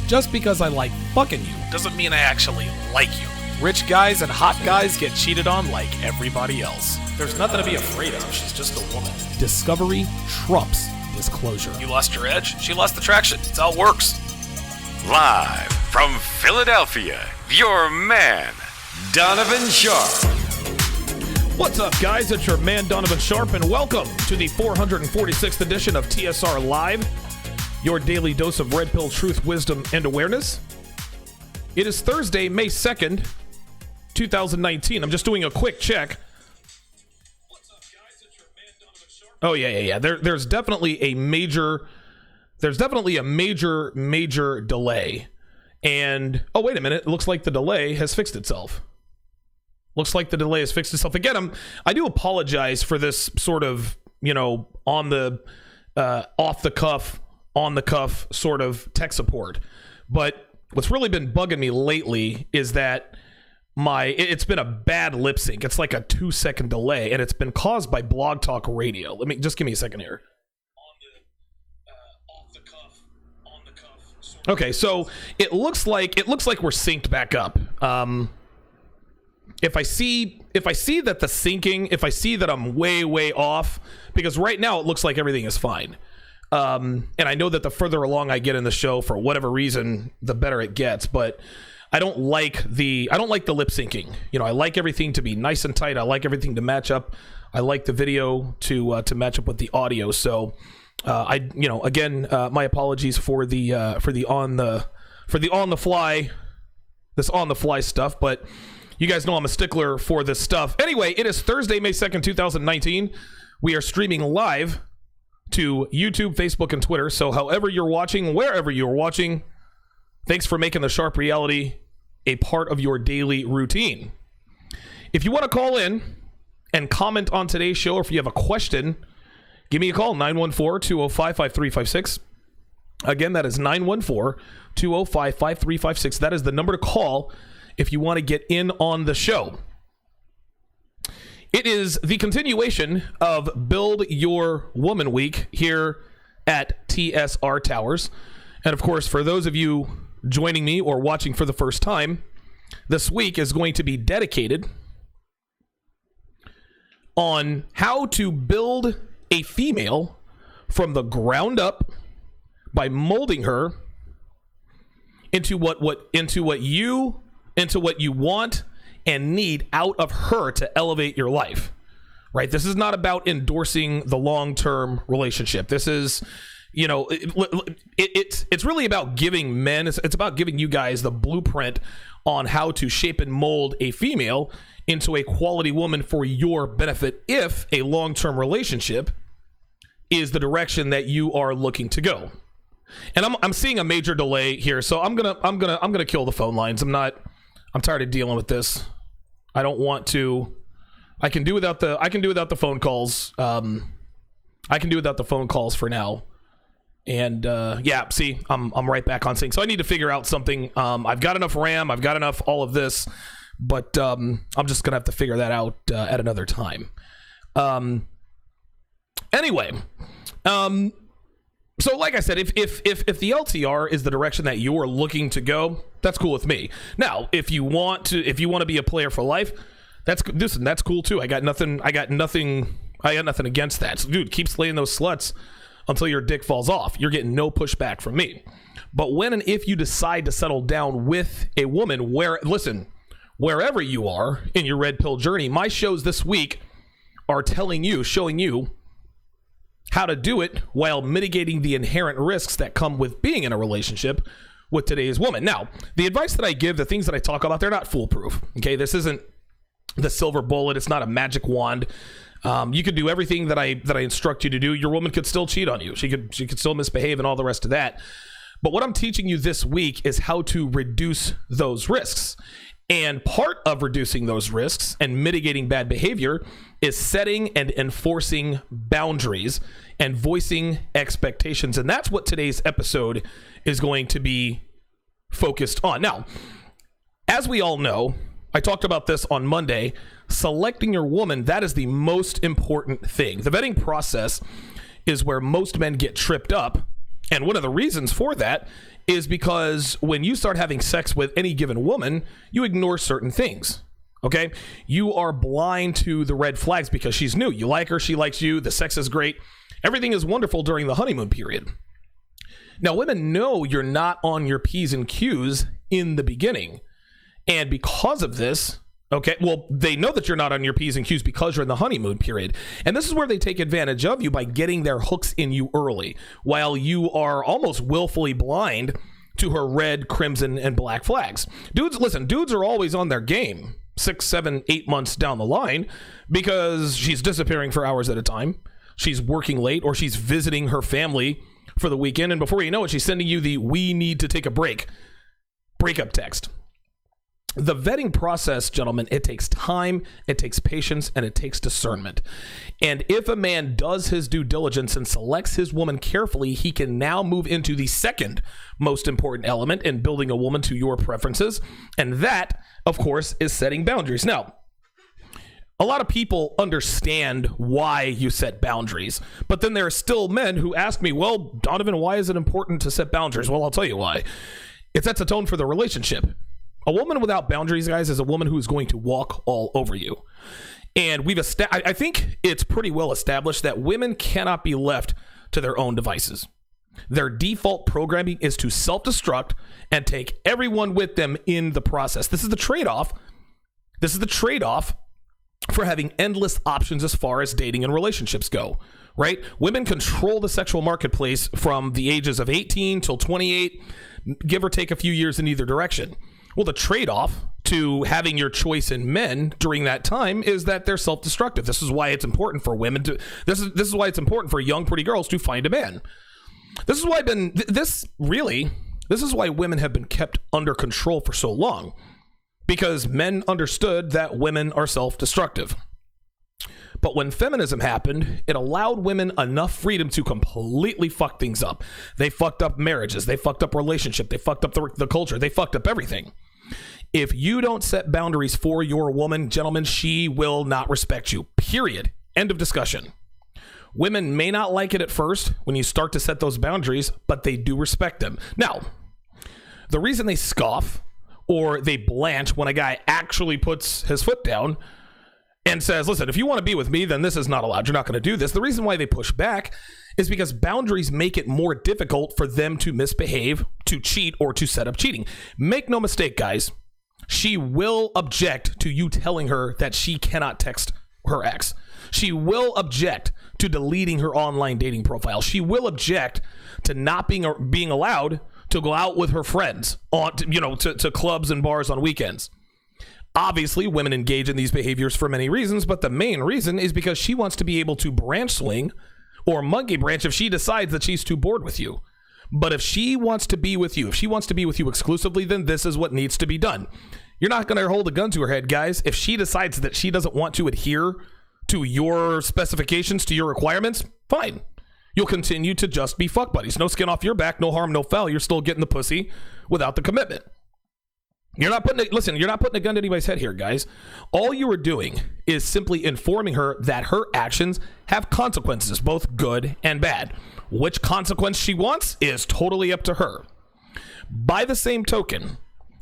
Just because I like fucking you doesn't mean I actually like you. Rich guys and hot guys get cheated on like everybody else. There's nothing to be afraid of. She's just a woman. Discovery trumps disclosure. You lost your edge, she lost the traction. That's how it works. Live from Philadelphia, your man, Donovan Sharpe. What's up, guys? It's your man, Donovan Sharpe, and welcome to the 446th edition of TSR Live, your daily dose of red pill truth, wisdom, and awareness. It is Thursday, May 2nd, 2019. I'm just doing a quick check. What's up, guys? It's your man, Donovan Sharpe. Oh, yeah. There's definitely a major delay. And, oh, wait a minute. It looks like the delay has fixed itself. Again, I do apologize for this sort of, on the cuff sort of tech support. But what's really been bugging me lately is that it's been a bad lip sync. It's like a 2-second delay, and it's been caused by Blog Talk Radio. Just give me a second here. Okay, so it looks like we're synced back up. If I see that the syncing, if I see that I'm way off, because right now it looks like everything is fine. And I know that the further along I get in the show, for whatever reason, the better it gets. But I don't like the lip syncing. I like everything to be nice and tight. I like everything to match up. I like the video to match up with the audio. So my apologies for the on the fly stuff, but you guys know I'm a stickler for this stuff. Anyway, it is Thursday, May 2nd, 2019. We are streaming live to YouTube, Facebook, and Twitter. So however you're watching, wherever you're watching, thanks for making the Sharpe reality a part of your daily routine. If you want to call in and comment on today's show, or if you have a question, give me a call, 914-205-5356. Again, that is 914-205-5356. That is the number to call if you want to get in on the show. It is the continuation of Build Your Woman Week here at TSR Towers. And of course, for those of you joining me or watching for the first time, this week is going to be dedicated on how to build a female from the ground up by molding her into what you want and need out of her to elevate your life, right? This is not about endorsing the long-term relationship. This is, it's really about giving men, it's about giving you guys the blueprint on how to shape and mold a female into a quality woman for your benefit if a long-term relationship is the direction that you are looking to go. And I'm seeing a major delay here, so I'm gonna kill the phone lines. I'm tired of dealing with this. I don't want to. I can do without the phone calls. I can do without the phone calls for now. And see, I'm right back on sync. So I need to figure out something. I've got enough RAM. I've got enough all of this, but I'm just gonna have to figure that out at another time. Anyway. So like I said, if the LTR is the direction that you're looking to go, that's cool with me. Now, if you want to be a player for life, that's cool too. I got nothing against that. So, dude, keep slaying those sluts until your dick falls off. You're getting no pushback from me. But when and if you decide to settle down with a woman, wherever you are in your red pill journey, my shows this week are showing you how to do it while mitigating the inherent risks that come with being in a relationship with today's woman. Now, the advice that I give, the things that I talk about, they're not foolproof. Okay, this isn't the silver bullet. It's not a magic wand. You could do everything that I instruct you to do. Your woman could still cheat on you. She could still misbehave and all the rest of that. But what I'm teaching you this week is how to reduce those risks. And part of reducing those risks and mitigating bad behavior is setting and enforcing boundaries and voicing expectations. And that's what today's episode is going to be focused on. Now, as we all know, I talked about this on Monday, selecting your woman, that is the most important thing. The vetting process is where most men get tripped up And one of the reasons for that is because when you start having sex with any given woman, you ignore certain things. Okay? You are blind to the red flags because she's new. You like her, she likes you, the sex is great. Everything is wonderful during the honeymoon period. Now, women know you're not on your P's and Q's in the beginning. And because of this, okay, well, they know that you're not on your P's and Q's because you're in the honeymoon period. And this is where they take advantage of you by getting their hooks in you early, while you are almost willfully blind to her red, crimson, and black flags. Dudes, listen, dudes are always on their game 6, 7, 8 months down the line because she's disappearing for hours at a time. She's working late, or she's visiting her family for the weekend. And before you know it, she's sending you the "we need to take a breakup text. The vetting process, gentlemen, it takes time, it takes patience, and it takes discernment. And if a man does his due diligence and selects his woman carefully, he can now move into the second most important element in building a woman to your preferences. And that, of course, is setting boundaries. Now, a lot of people understand why you set boundaries, but then there are still men who ask me, well, Donovan, why is it important to set boundaries? Well, I'll tell you why. It sets a tone for the relationship. A woman without boundaries, guys, is a woman who is going to walk all over you. And I think it's pretty well established that women cannot be left to their own devices. Their default programming is to self-destruct and take everyone with them in the process. This is the trade-off. This is the trade-off for having endless options as far as dating and relationships go, right? Women control the sexual marketplace from the ages of 18 till 28, give or take a few years in either direction. Well, the trade-off to having your choice in men during that time is that they're self-destructive. This is why it's important for women to. This is why it's important for young, pretty girls to find a man. This is why This is why women have been kept under control for so long, because men understood that women are self-destructive. But when feminism happened, it allowed women enough freedom to completely fuck things up. They fucked up marriages. They fucked up relationship. They fucked up the culture. They fucked up everything. If you don't set boundaries for your woman, gentlemen, she will not respect you. Period. End of discussion. Women may not like it at first when you start to set those boundaries, but they do respect them. Now, the reason they scoff or they blanch when a guy actually puts his foot down and says, listen, if you want to be with me, then this is not allowed. You're not going to do this. The reason why they push back is because boundaries make it more difficult for them to misbehave, to cheat, or to set up cheating. Make no mistake, guys. She will object to you telling her that she cannot text her ex. She will object to deleting her online dating profile. She will object to not being allowed to go out with her friends to clubs and bars on weekends. Obviously, women engage in these behaviors for many reasons, but the main reason is because she wants to be able to branch swing or monkey branch if she decides that she's too bored with you. But if she wants to be with you, if she wants to be with you exclusively, then this is what needs to be done. You're not going to hold a gun to her head, guys. If she decides that she doesn't want to adhere to your specifications, to your requirements, fine. You'll continue to just be fuck buddies. No skin off your back, no harm, no foul. You're still getting the pussy without the commitment. You're not putting a gun to anybody's head here, guys. All you are doing is simply informing her that her actions have consequences, both good and bad. Which consequence she wants is totally up to her. By the same token,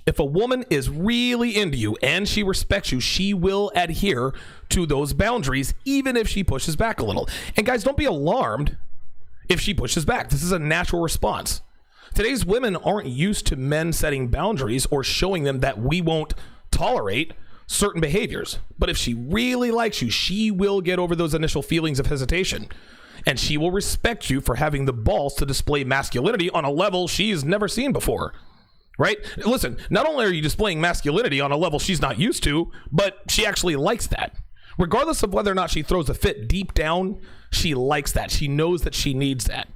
if a woman is really into you and she respects you, she will adhere to those boundaries, even if she pushes back a little. And guys, don't be alarmed if she pushes back. This is a natural response. Today's women aren't used to men setting boundaries or showing them that we won't tolerate certain behaviors. But if she really likes you, she will get over those initial feelings of hesitation. And she will respect you for having the balls to display masculinity on a level she's never seen before. Right? Listen, not only are you displaying masculinity on a level she's not used to, but she actually likes that. Regardless of whether or not she throws a fit, deep down, she likes that. She knows that she needs that.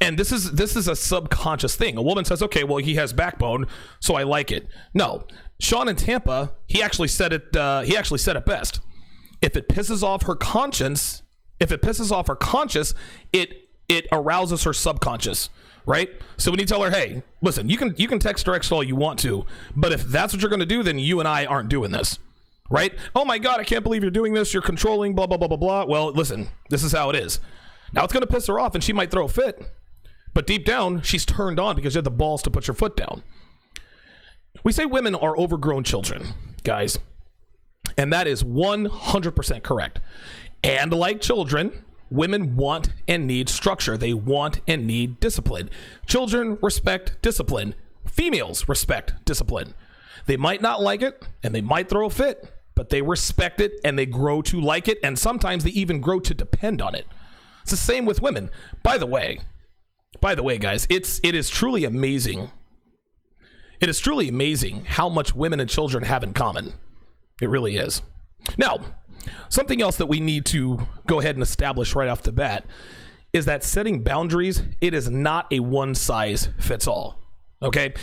And this is a subconscious thing. A woman says, okay, well, he has backbone, so I like it. No. Sean in Tampa, he actually said it best. If it pisses off her conscience, it arouses her subconscious, right? So when you tell her, hey, listen, you can text or X all you want to, but if that's what you're going to do, then you and I aren't doing this, right? Oh my God, I can't believe you're doing this. You're controlling, blah, blah, blah, blah, blah. Well, listen, this is how it is. Now it's going to piss her off and she might throw a fit. But deep down, she's turned on because you have the balls to put your foot down. We say women are overgrown children, guys. And that is 100% correct. And like children, women want and need structure. They want and need discipline. Children respect discipline. Females respect discipline. They might not like it, and they might throw a fit, but they respect it, and they grow to like it, and sometimes they even grow to depend on it. It's the same with women. By the way, guys, it is truly amazing. It is truly amazing how much women and children have in common. It really is. Now, something else that we need to go ahead and establish right off the bat is that setting boundaries, it is not a one size fits all. Okay?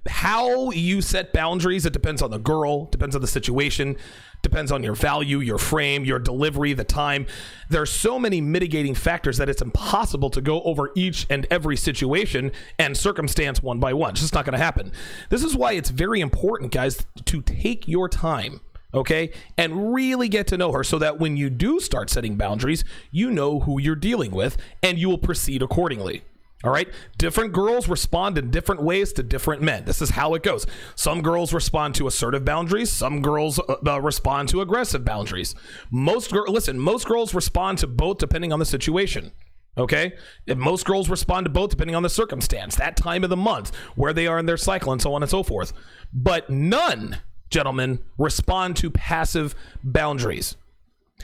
How you set boundaries, it depends on the girl, depends on the situation, depends on your value, your frame, your delivery, the time. There are so many mitigating factors that it's impossible to go over each and every situation and circumstance one by one. It's just not going to happen. This is why it's very important, guys, to take your time, okay, and really get to know her so that when you do start setting boundaries, you know who you're dealing with and you will proceed accordingly. All right. Different girls respond in different ways to different men. This is how it goes. Some girls respond to assertive boundaries. Some girls respond to aggressive boundaries. Most girls respond to both depending on the situation. Okay. And most girls respond to both depending on the circumstance, that time of the month, where they are in their cycle, and so on and so forth. But none, gentlemen, respond to passive boundaries.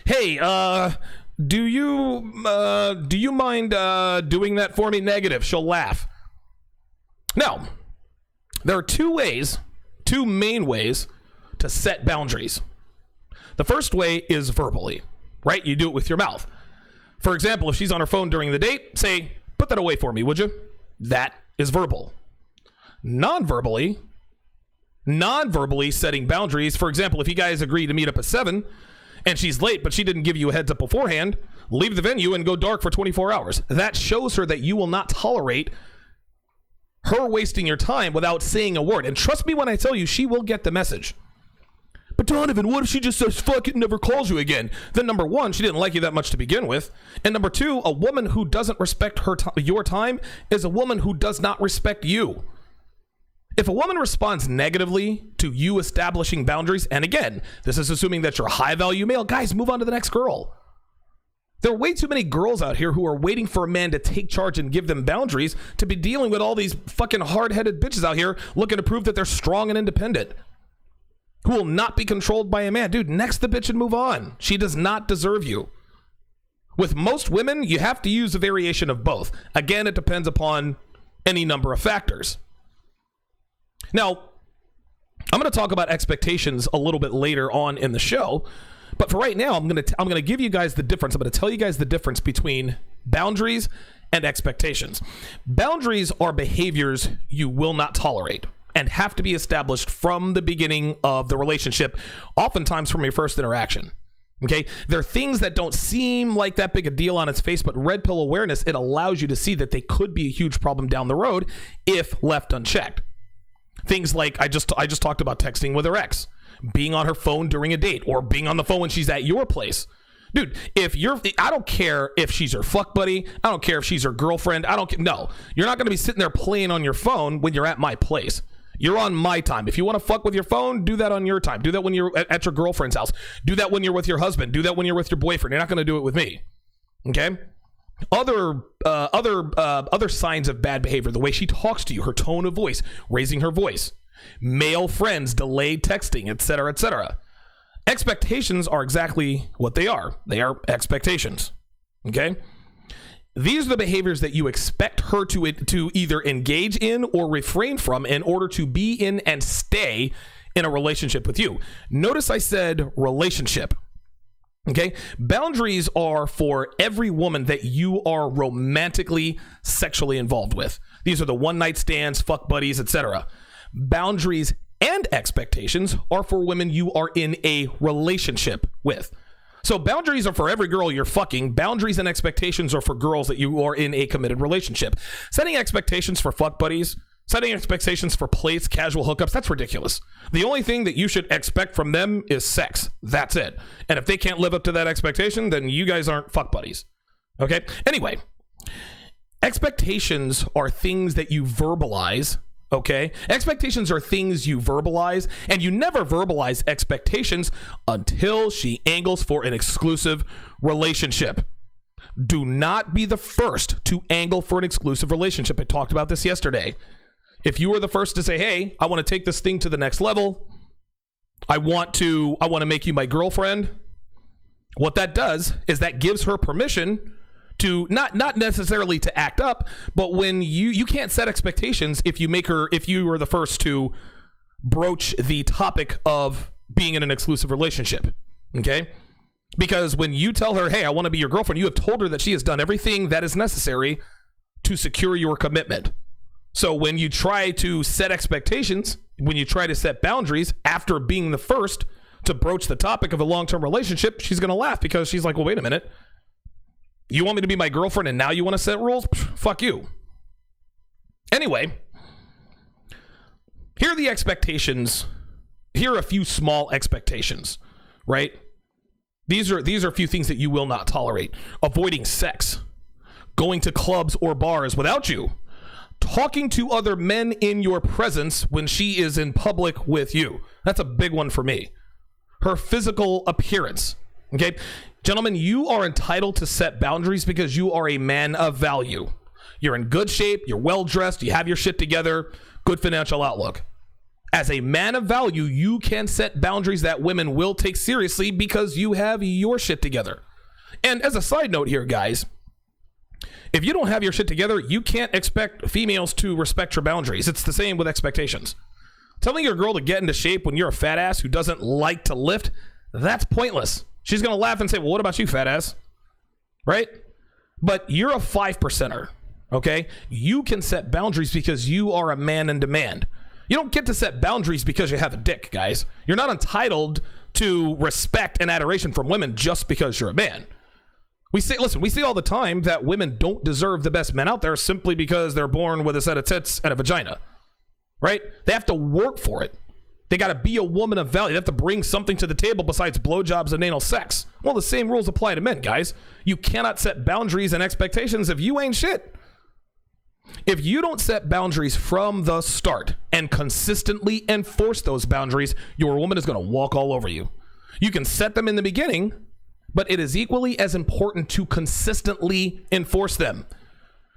Hey, do you mind doing that for me? Negative. She'll laugh. Now, there are two main ways to set boundaries. The first way is verbally, right? You do it with your mouth. For example, if she's on her phone during the date, say, put that away for me, would you? That is verbal. Non-verbally setting boundaries. For example, if you guys agree to meet up at 7 and she's late, but she didn't give you a heads up beforehand, leave the venue and go dark for 24 hours. That shows her that you will not tolerate her wasting your time without saying a word. And trust me when I tell you, she will get the message. But Donovan, what if she just says fuck it and never calls you again? Then number one, she didn't like you that much to begin with. And number two, a woman who doesn't respect your time is a woman who does not respect you. If a woman responds negatively to you establishing boundaries, and again, this is assuming that you're a high-value male, guys, move on to the next girl. There are way too many girls out here who are waiting for a man to take charge and give them boundaries to be dealing with all these fucking hard-headed bitches out here looking to prove that they're strong and independent, who will not be controlled by a man. Dude, next the bitch and move on. She does not deserve you. With most women, you have to use a variation of both. Again, it depends upon any number of factors. Now, I'm going to talk about expectations a little bit later on in the show, but for right now, I'm going to give you guys the difference. I'm going to tell you guys the difference between boundaries and expectations. Boundaries are behaviors you will not tolerate and have to be established from the beginning of the relationship, oftentimes from your first interaction. Okay, they're things that don't seem like that big a deal on its face, but red pill awareness, it allows you to see that they could be a huge problem down the road if left unchecked. Things like I just talked about texting with her ex, being on her phone during a date, or being on the phone when she's at your place. Dude, I don't care if she's her fuck buddy. I don't care if she's her girlfriend. No, you're not going to be sitting there playing on your phone when you're at my place. You're on my time. If you want to fuck with your phone, do that on your time. Do that when you're at your girlfriend's house. Do that when you're with your husband. Do that when you're with your boyfriend. You're not going to do it with me. Okay? Other signs of bad behavior, the way she talks to you, her tone of voice, raising her voice, male friends, delayed texting, etc., etc. Expectations are exactly what they are. They are expectations. Okay? These are the behaviors that you expect her to either engage in or refrain from in order to be in and stay in a relationship with you. Notice I said relationship. Okay, boundaries are for every woman that you are romantically, sexually involved with. These are the one-night stands, fuck buddies, etc. Boundaries and expectations are for women you are in a relationship with. So boundaries are for every girl you're fucking. Boundaries and expectations are for girls that you are in a committed relationship. Setting expectations for fuck buddies, setting expectations for plates, casual hookups, that's ridiculous. The only thing that you should expect from them is sex. That's it. And if they can't live up to that expectation, then you guys aren't fuck buddies. Okay? Anyway, Expectations are things that you verbalize, okay? Expectations are things you verbalize, and you never verbalize expectations until she angles for an exclusive relationship. Do not be the first to angle for an exclusive relationship. I talked about this yesterday. If you were the first to say, hey, I want to take this thing to the next level, I want to make you my girlfriend, what that does is that gives her permission to not necessarily to act up, but when you can't set expectations if you are the first to broach the topic of being in an exclusive relationship, okay? Because when you tell her, hey, I want to be your girlfriend, you have told her that she has done everything that is necessary to secure your commitment. So when you try to set expectations, when you try to set boundaries after being the first to broach the topic of a long-term relationship, she's going to laugh because she's like, well, wait a minute. You want me to be my girlfriend and now you want to set rules? Pff, fuck you. Anyway, here are the expectations. Here are a few small expectations, right? These are a few things that you will not tolerate. Avoiding sex, going to clubs or bars without you, talking to other men in your presence when she is in public with you. That's a big one for me. Her physical appearance, okay? Gentlemen, you are entitled to set boundaries because you are a man of value. You're in good shape, you're well-dressed, you have your shit together, good financial outlook. As a man of value, you can set boundaries that women will take seriously because you have your shit together. And as a side note here, guys, if you don't have your shit together, you can't expect females to respect your boundaries. It's the same with expectations. Telling your girl to get into shape when you're a fat ass who doesn't like to lift, that's pointless. She's going to laugh and say, well, what about you, fat ass? Right? But you're a 5%er, okay? You can set boundaries because you are a man in demand. You don't get to set boundaries because you have a dick, guys. You're not entitled to respect and adoration from women just because you're a man. We see all the time that women don't deserve the best men out there simply because they're born with a set of tits and a vagina, right? They have to work for it. They got to be a woman of value. They have to bring something to the table besides blowjobs and anal sex. Well, the same rules apply to men, guys. You cannot set boundaries and expectations if you ain't shit. If you don't set boundaries from the start and consistently enforce those boundaries, your woman is going to walk all over you. You can set them in the beginning, but it is equally as important to consistently enforce them.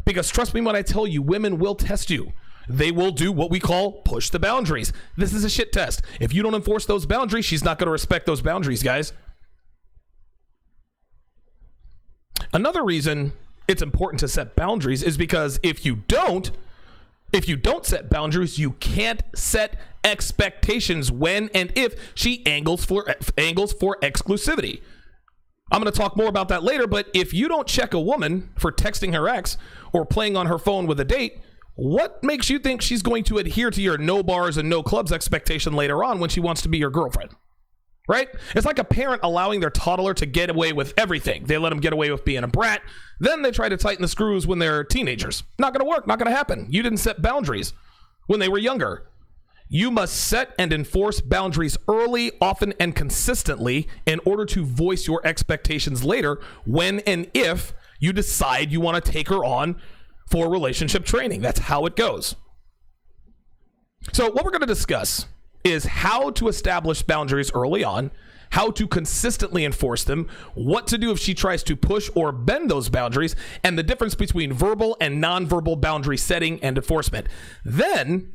Because trust me when I tell you, women will test you. They will do what we call push the boundaries. This is a shit test. If you don't enforce those boundaries, she's not going to respect those boundaries, guys. Another reason it's important to set boundaries is because if you don't set boundaries, you can't set expectations when and if she angles for exclusivity. I'm going to talk more about that later, but if you don't check a woman for texting her ex or playing on her phone with a date, what makes you think she's going to adhere to your no bars and no clubs expectation later on when she wants to be your girlfriend? Right? It's like a parent allowing their toddler to get away with everything. They let them get away with being a brat. Then they try to tighten the screws when they're teenagers. Not going to work. Not going to happen. You didn't set boundaries when they were younger. You must set and enforce boundaries early, often, and consistently in order to voice your expectations later when and if you decide you want to take her on for relationship training. That's how it goes. So what we're going to discuss is how to establish boundaries early on, how to consistently enforce them, what to do if she tries to push or bend those boundaries, and the difference between verbal and nonverbal boundary setting and enforcement. Then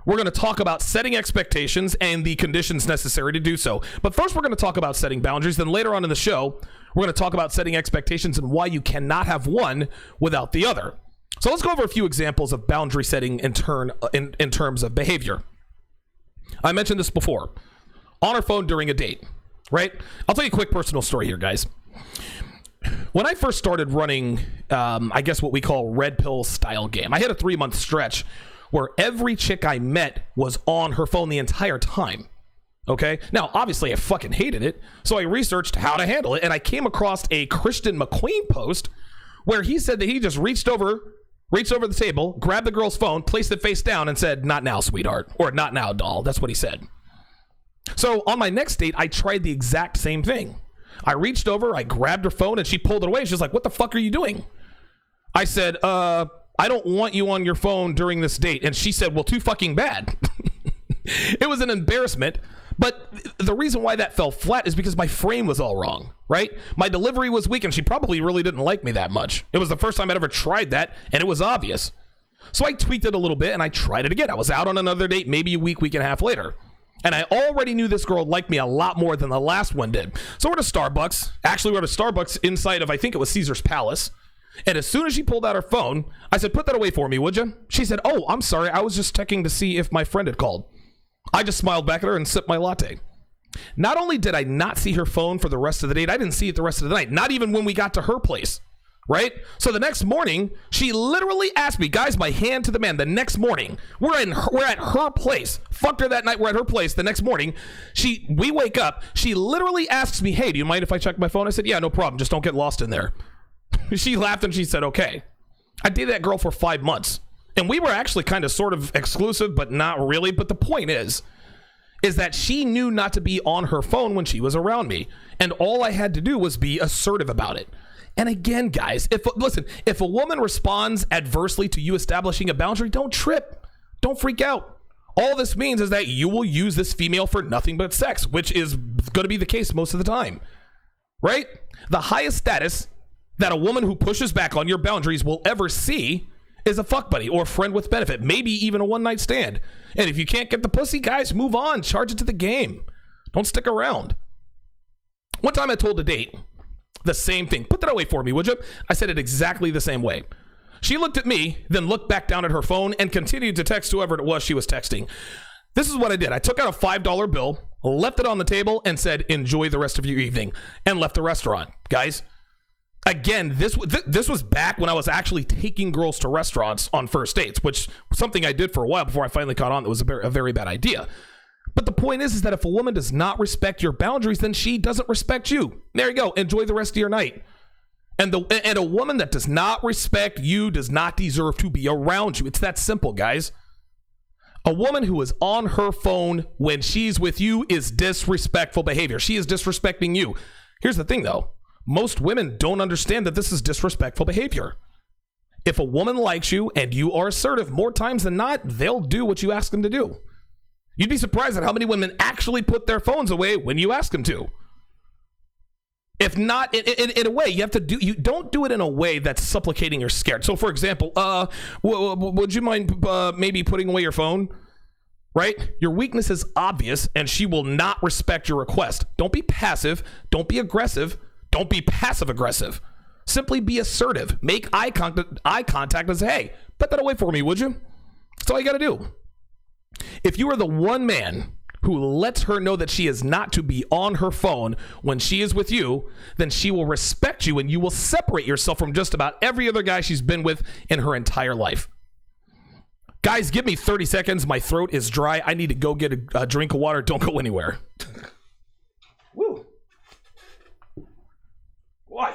we're going to talk about setting expectations and the conditions necessary to do so. But first, we're going to talk about setting boundaries. Then later on in the show, we're going to talk about setting expectations and why you cannot have one without the other. So let's go over a few examples of boundary setting in terms of behavior. I mentioned this before. On her phone during a date, right? I'll tell you a quick personal story here, guys. When I first started running, I guess what we call red pill style game, I had a 3-month stretch where every chick I met was on her phone the entire time. Okay? Now, obviously, I fucking hated it, so I researched how to handle it, and I came across a Christian McQueen post where he said that he just reached over the table, grabbed the girl's phone, placed it face down, and said, "Not now, sweetheart," or "Not now, doll." That's what he said. So on my next date, I tried the exact same thing. I reached over, I grabbed her phone, and she pulled it away. She's like, "What the fuck are you doing?" I said, I don't want you on your phone during this date. And she said, well, too fucking bad. It was an embarrassment. But the reason why that fell flat is because my frame was all wrong, right? My delivery was weak, and she probably really didn't like me that much. It was the first time I'd ever tried that, and it was obvious. So I tweaked it a little bit, and I tried it again. I was out on another date, maybe a week and a half later. And I already knew this girl liked me a lot more than the last one did. So we're at a Starbucks. Actually, we're at a Starbucks inside of, I think it was Caesar's Palace. And as soon as she pulled out her phone, I said, put that away for me, would you? She said, oh, I'm sorry. I was just checking to see if my friend had called. I just smiled back at her and sipped my latte. Not only did I not see her phone for the rest of the date, I didn't see it the rest of the night. Not even when we got to her place, right? So the next morning, she literally asked me, guys, my hand to the man. The next morning, we're at her place. Fucked her that night. We're at her place. The next morning, we wake up. She literally asks me, hey, do you mind if I check my phone? I said, yeah, no problem. Just don't get lost in there. She laughed and she said, okay. I dated that girl for 5 months. And we were actually kind of sort of exclusive, but not really. But the point is that she knew not to be on her phone when she was around me. And all I had to do was be assertive about it. And again, guys, if a woman responds adversely to you establishing a boundary, don't trip. Don't freak out. All this means is that you will use this female for nothing but sex, which is going to be the case most of the time, right? The highest status that a woman who pushes back on your boundaries will ever see is a fuck buddy or a friend with benefit, maybe even a one-night stand. And if you can't get the pussy, guys, move on. Charge it to the game. Don't stick around. One time I told a date the same thing. Put that away for me, would you? I said it exactly the same way. She looked at me, then looked back down at her phone and continued to text whoever it was she was texting. This is what I did. I took out a $5 bill, left it on the table, and said, enjoy the rest of your evening, and left the restaurant. Guys, again, this was back when I was actually taking girls to restaurants on first dates, which was something I did for a while before I finally caught on that was a very bad idea. But the point is that if a woman does not respect your boundaries, then she doesn't respect you. There you go. Enjoy the rest of your night. And a woman that does not respect you does not deserve to be around you. It's that simple, guys. A woman who is on her phone when she's with you is disrespectful behavior. She is disrespecting you. Here's the thing, though. Most women don't understand that this is disrespectful behavior. If a woman likes you and you are assertive, more times than not, they'll do what you ask them to do. You'd be surprised at how many women actually put their phones away when you ask them to. If not, in a way, you don't do it in a way that's supplicating or scared. So, for example, would you mind maybe putting away your phone? Right? Your weakness is obvious, and she will not respect your request. Don't be passive. Don't be aggressive. Don't be passive aggressive. Simply be assertive. Make eye contact and say, hey, put that away for me, would you? That's all you got to do. If you are the one man who lets her know that she is not to be on her phone when she is with you, then she will respect you and you will separate yourself from just about every other guy she's been with in her entire life. Guys, give me 30 seconds. My throat is dry. I need to go get a drink of water. Don't go anywhere. Woo. Why?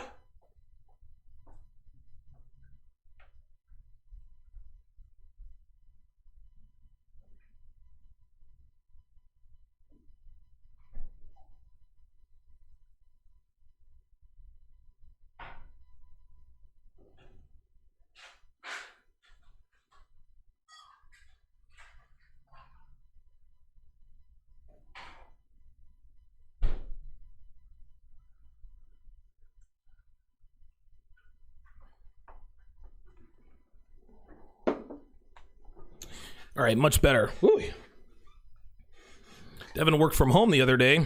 All right, much better. Woo. Devin worked from home the other day,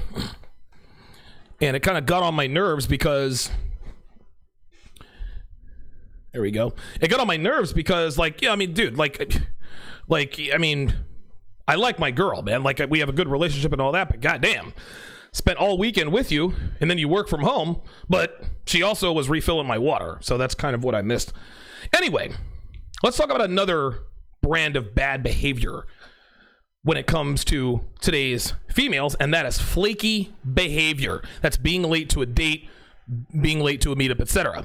and it kind of got on my nerves because... There we go. It got on my nerves because, like, yeah, I mean, dude, I mean, I like my girl, man. Like, we have a good relationship and all that, but goddamn, spent all weekend with you, and then you work from home, but she also was refilling my water, so that's kind of what I missed. Anyway, let's talk about another brand of bad behavior when it comes to today's females, and that is flaky behavior. That's being late to a date, being late to a meetup, etc.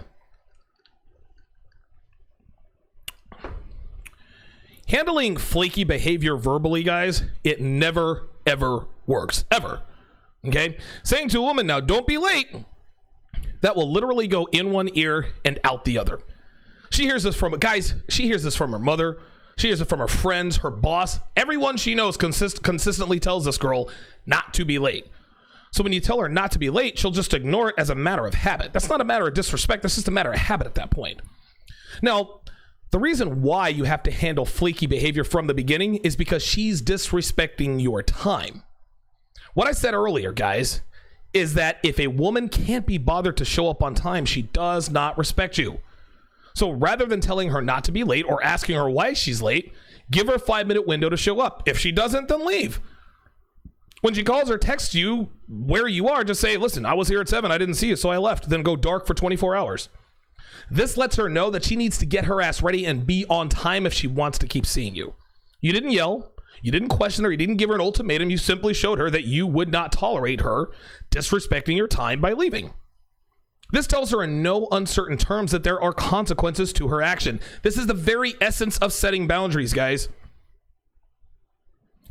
Handling flaky behavior verbally, guys, it never, ever works. Ever. Okay? Saying to a woman, now, don't be late, that will literally go in one ear and out the other. She hears this from guys. She hears this from her mother. She hears it from her friends, her boss. Everyone she knows consistently tells this girl not to be late. So when you tell her not to be late, she'll just ignore it as a matter of habit. That's not a matter of disrespect. That's just a matter of habit at that point. Now, the reason why you have to handle flaky behavior from the beginning is because she's disrespecting your time. What I said earlier, guys, is that if a woman can't be bothered to show up on time, she does not respect you. So rather than telling her not to be late or asking her why she's late, give her a 5-minute window to show up. If she doesn't, then leave. When she calls or texts you where you are, just say, listen, I was here at 7, I didn't see you, so I left. Then go dark for 24 hours. This lets her know that she needs to get her ass ready and be on time if she wants to keep seeing you. You didn't yell. You didn't question her. You didn't give her an ultimatum. You simply showed her that you would not tolerate her disrespecting your time by leaving. This tells her in no uncertain terms that there are consequences to her action. This is the very essence of setting boundaries, guys.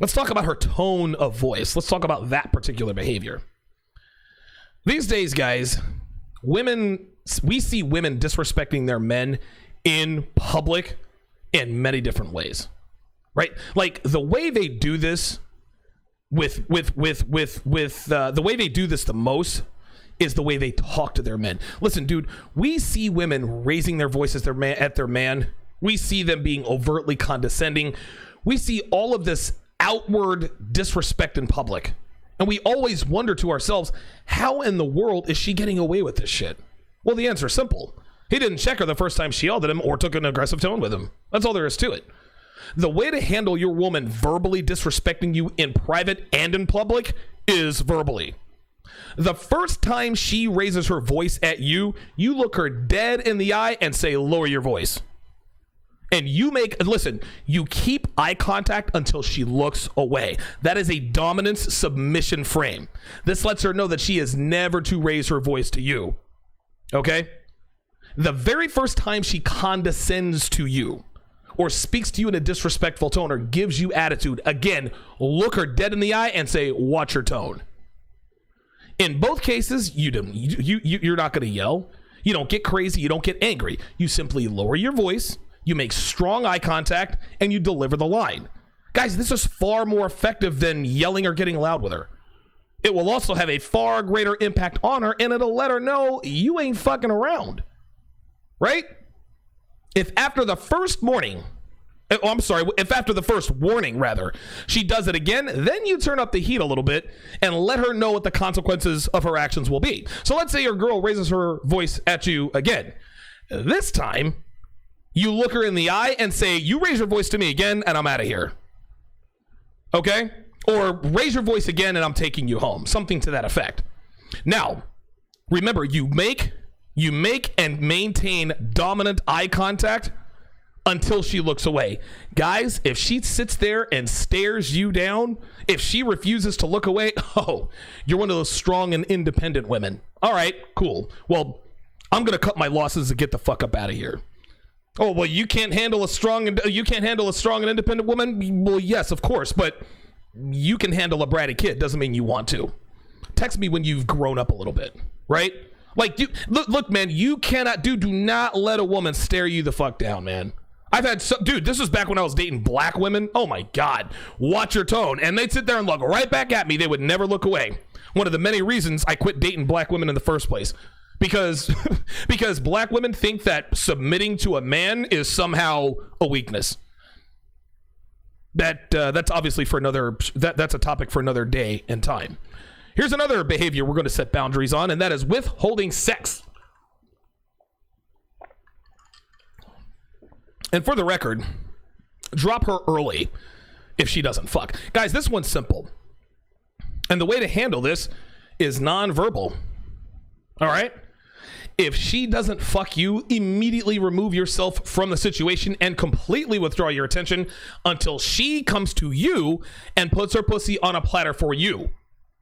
Let's talk about her tone of voice. Let's talk about that particular behavior. These days, guys, we see women disrespecting their men in public in many different ways, right? Like the way they do this the way they do this the most is the way they talk to their men. Listen, dude, we see women raising their voices at their man. We see them being overtly condescending. We see all of this outward disrespect in public. And we always wonder to ourselves, how in the world is she getting away with this shit? Well, the answer is simple. He didn't check her the first time she yelled at him or took an aggressive tone with him. That's all there is to it. The way to handle your woman verbally disrespecting you in private and in public is verbally. The first time she raises her voice at you, you look her dead in the eye and say, lower your voice. And you keep eye contact until she looks away. That is a dominance submission frame. This lets her know that she is never to raise her voice to you. Okay? The very first time she condescends to you or speaks to you in a disrespectful tone or gives you attitude, again, look her dead in the eye and say, watch your tone. In both cases, you're not going to yell. You don't get crazy. You don't get angry. You simply lower your voice. You make strong eye contact, and you deliver the line. Guys, this is far more effective than yelling or getting loud with her. It will also have a far greater impact on her, and it'll let her know you ain't fucking around. Right? If after the first warning, she does it again, then you turn up the heat a little bit and let her know what the consequences of her actions will be. So let's say your girl raises her voice at you again. This time, you look her in the eye and say, you raise your voice to me again and I'm out of here. Okay? Or raise your voice again and I'm taking you home. Something to that effect. Now, remember, you make and maintain dominant eye contact until she looks away. Guys, if she sits there and stares you down, if she refuses to look away, you're one of those strong and independent women. All right, cool. Well, I'm going to cut my losses and get the fuck up out of here. Oh, well, you can't handle a strong and independent woman? Well, yes, of course, but you can handle a bratty kid. Doesn't mean you want to. Text me when you've grown up a little bit, right? Like, look, man, you cannot do not let a woman stare you the fuck down, man. This was back when I was dating black women. Oh my God, watch your tone. And they'd sit there and look right back at me. They would never look away. One of the many reasons I quit dating black women in the first place. Because black women think that submitting to a man is somehow a weakness. That's obviously for that's a topic for another day and time. Here's another behavior we're going to set boundaries on, and that is withholding sex. And for the record, drop her early if she doesn't fuck. Guys, this one's simple. And the way to handle this is nonverbal. All right? If she doesn't fuck you, immediately remove yourself from the situation and completely withdraw your attention until she comes to you and puts her pussy on a platter for you.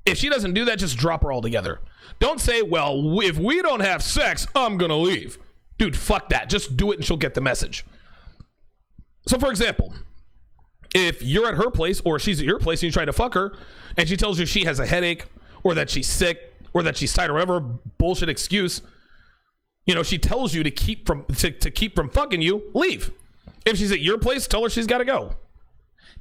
If she doesn't do that, just drop her altogether. Don't say, well, if we don't have sex, I'm gonna leave. Dude, fuck that. Just do it and she'll get the message. So, for example, if you're at her place or she's at your place and you try to fuck her and she tells you she has a headache or that she's sick or that she's tired or whatever bullshit excuse, She tells you to keep from fucking you, leave. If she's at your place, tell her she's got to go.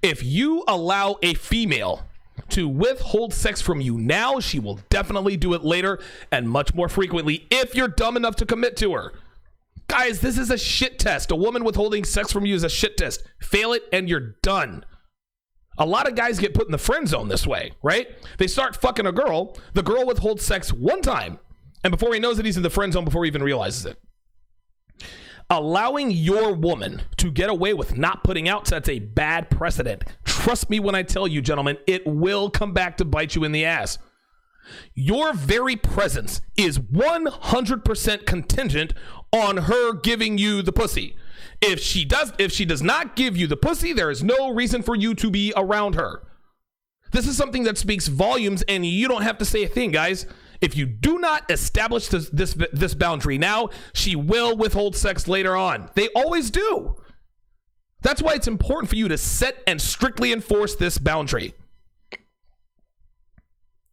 If you allow a female to withhold sex from you now, she will definitely do it later and much more frequently if you're dumb enough to commit to her. Guys, this is a shit test. A woman withholding sex from you is a shit test. Fail it and you're done. A lot of guys get put in the friend zone this way, right? They start fucking a girl. The girl withholds sex one time. And before he knows it, he's in the friend zone before he even realizes it. Allowing your woman to get away with not putting out sets a bad precedent. Trust me when I tell you, gentlemen, it will come back to bite you in the ass. Your very presence is 100% contingent on her giving you the pussy. If she does not give you the pussy, there is no reason for you to be around her. This is something that speaks volumes, and you don't have to say a thing, guys. If you do not establish this boundary now, she will withhold sex later on. They always do. That's why it's important for you to set and strictly enforce this boundary.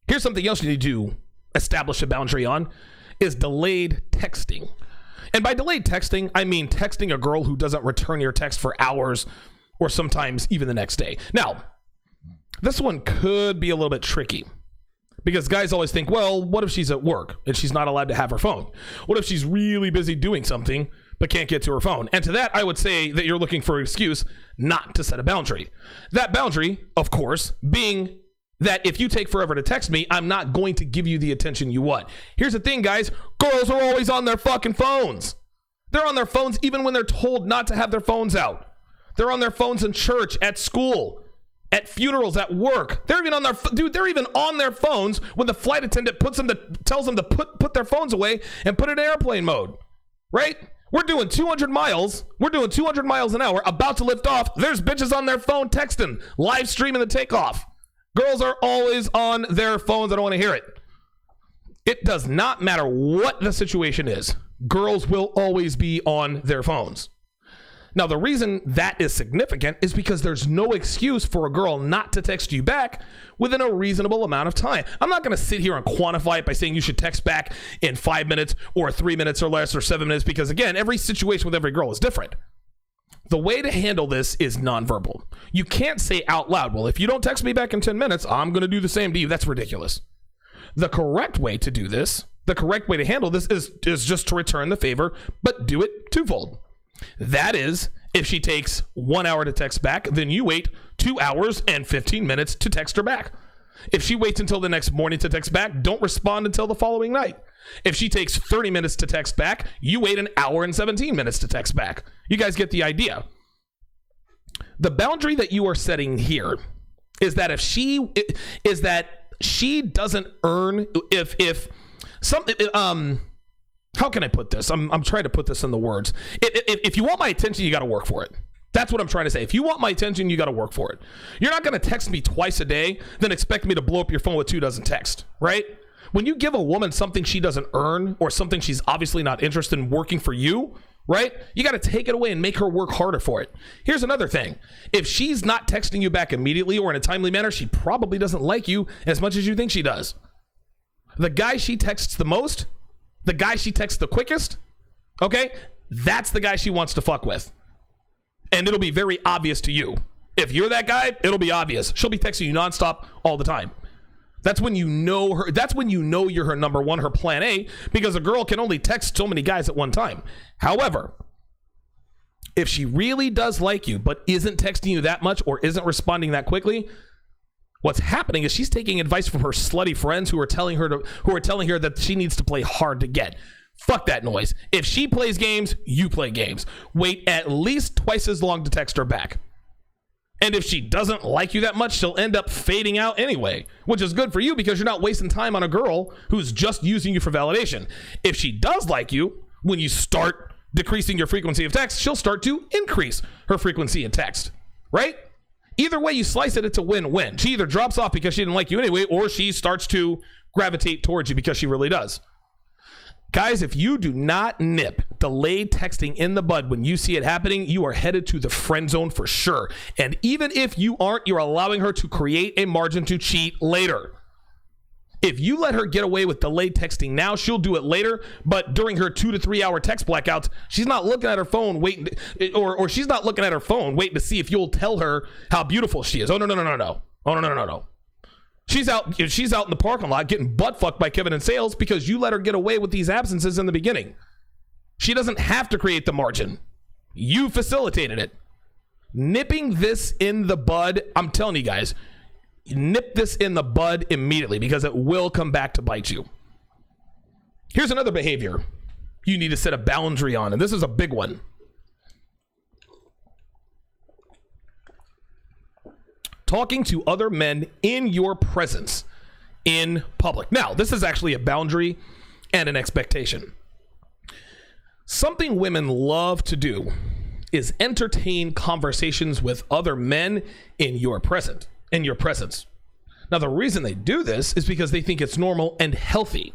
Here's something else you need to establish a boundary on, is delayed texting. And by delayed texting, I mean texting a girl who doesn't return your text for hours or sometimes even the next day. Now, this one could be a little bit tricky because guys always think, well, what if she's at work and she's not allowed to have her phone? What if she's really busy doing something but can't get to her phone? And to that, I would say that you're looking for an excuse not to set a boundary. That boundary, of course, being that if you take forever to text me, I'm not going to give you the attention you want. Here's the thing, guys. Girls are always on their fucking phones. They're on their phones even when they're told not to have their phones out. They're on their phones in church, at school, at funerals, at work. They're even on their phones when the flight attendant tells them to put their phones away and put it in airplane mode. Right? We're doing 200 miles. We're doing 200 miles an hour, about to lift off. There's bitches on their phone texting, live streaming the takeoff. Girls are always on their phones. I don't want to hear it. It does not matter what the situation is. Girls will always be on their phones. Now, the reason that is significant is because there's no excuse for a girl not to text you back within a reasonable amount of time. I'm not going to sit here and quantify it by saying you should text back in 5 minutes or 3 minutes or less or 7 minutes because, again, every situation with every girl is different. The way to handle this is nonverbal. You can't say out loud, well, if you don't text me back in 10 minutes, I'm going to do the same to you. That's ridiculous. The correct way to do this, the correct way to handle this is just to return the favor, but do it twofold. That is, if she takes 1 hour to text back, then you wait 2 hours and 15 minutes to text her back. If she waits until the next morning to text back, don't respond until the following night. If she takes 30 minutes to text back, you wait an hour and 17 minutes to text back. You guys get the idea. The boundary that you are setting here is that she doesn't earn how can I put this? I'm trying to put this in the words. If you want my attention, you got to work for it. That's what I'm trying to say. If you want my attention, you got to work for it. You're not going to text me twice a day, then expect me to blow up your phone with 2 dozen texts, right? When you give a woman something she doesn't earn or something she's obviously not interested in working for you, right? You got to take it away and make her work harder for it. Here's another thing. If she's not texting you back immediately or in a timely manner, she probably doesn't like you as much as you think she does. The guy she texts the most, the guy she texts the quickest, okay? That's the guy she wants to fuck with. And it'll be very obvious to you. If you're that guy, it'll be obvious. She'll be texting you nonstop all the time. That's when you know her. That's when you know you're her number one, her plan A, because a girl can only text so many guys at one time. However, if she really does like you, but isn't texting you that much or isn't responding that quickly, what's happening is she's taking advice from her slutty friends who are telling her that she needs to play hard to get. Fuck that noise. If she plays games, you play games. Wait at least twice as long to text her back. And if she doesn't like you that much, she'll end up fading out anyway, which is good for you because you're not wasting time on a girl who's just using you for validation. If she does like you, when you start decreasing your frequency of text, she'll start to increase her frequency of text, right? Either way you slice it, it's a win-win. She either drops off because she didn't like you anyway, or she starts to gravitate towards you because she really does. Guys, if you do not nip delayed texting in the bud when you see it happening, you are headed to the friend zone for sure. And even if you aren't, you're allowing her to create a margin to cheat later. If you let her get away with delayed texting now, she'll do it later. But during her 2 to 3 hour text blackouts, she's not looking at her phone waiting, or she's not looking at her phone waiting to see if you'll tell her how beautiful she is. Oh no. Oh no. She's out in the parking lot getting butt fucked by Kevin and Sales because you let her get away with these absences in the beginning. She doesn't have to create the margin. You facilitated it. Nipping this in the bud, I'm telling you guys, nip this in the bud immediately because it will come back to bite you. Here's another behavior you need to set a boundary on, and this is a big one. Talking to other men in your presence in public. Now, this is actually a boundary and an expectation. Something women love to do is entertain conversations with other men in your presence. Now, the reason they do this is because they think it's normal and healthy.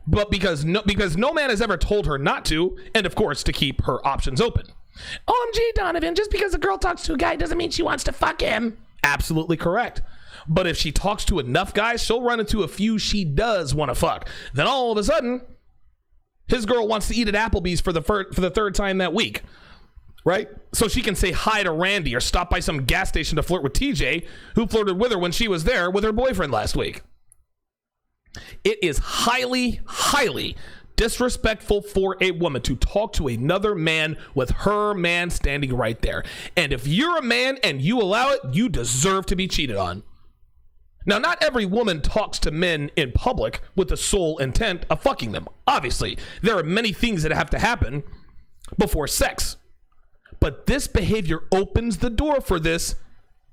But because no man has ever told her not to, and of course, to keep her options open. OMG, Donovan, just because a girl talks to a guy doesn't mean she wants to fuck him. Absolutely correct. But if she talks to enough guys, she'll run into a few she does want to fuck. Then all of a sudden, his girl wants to eat at Applebee's for the third time that week. Right? So she can say hi to Randy or stop by some gas station to flirt with TJ, who flirted with her when she was there with her boyfriend last week. It is highly, highly disrespectful for a woman to talk to another man with her man standing right there. And if you're a man and you allow it, you deserve to be cheated on. Now, not every woman talks to men in public with the sole intent of fucking them. Obviously, there are many things that have to happen before sex. But this behavior opens the door for this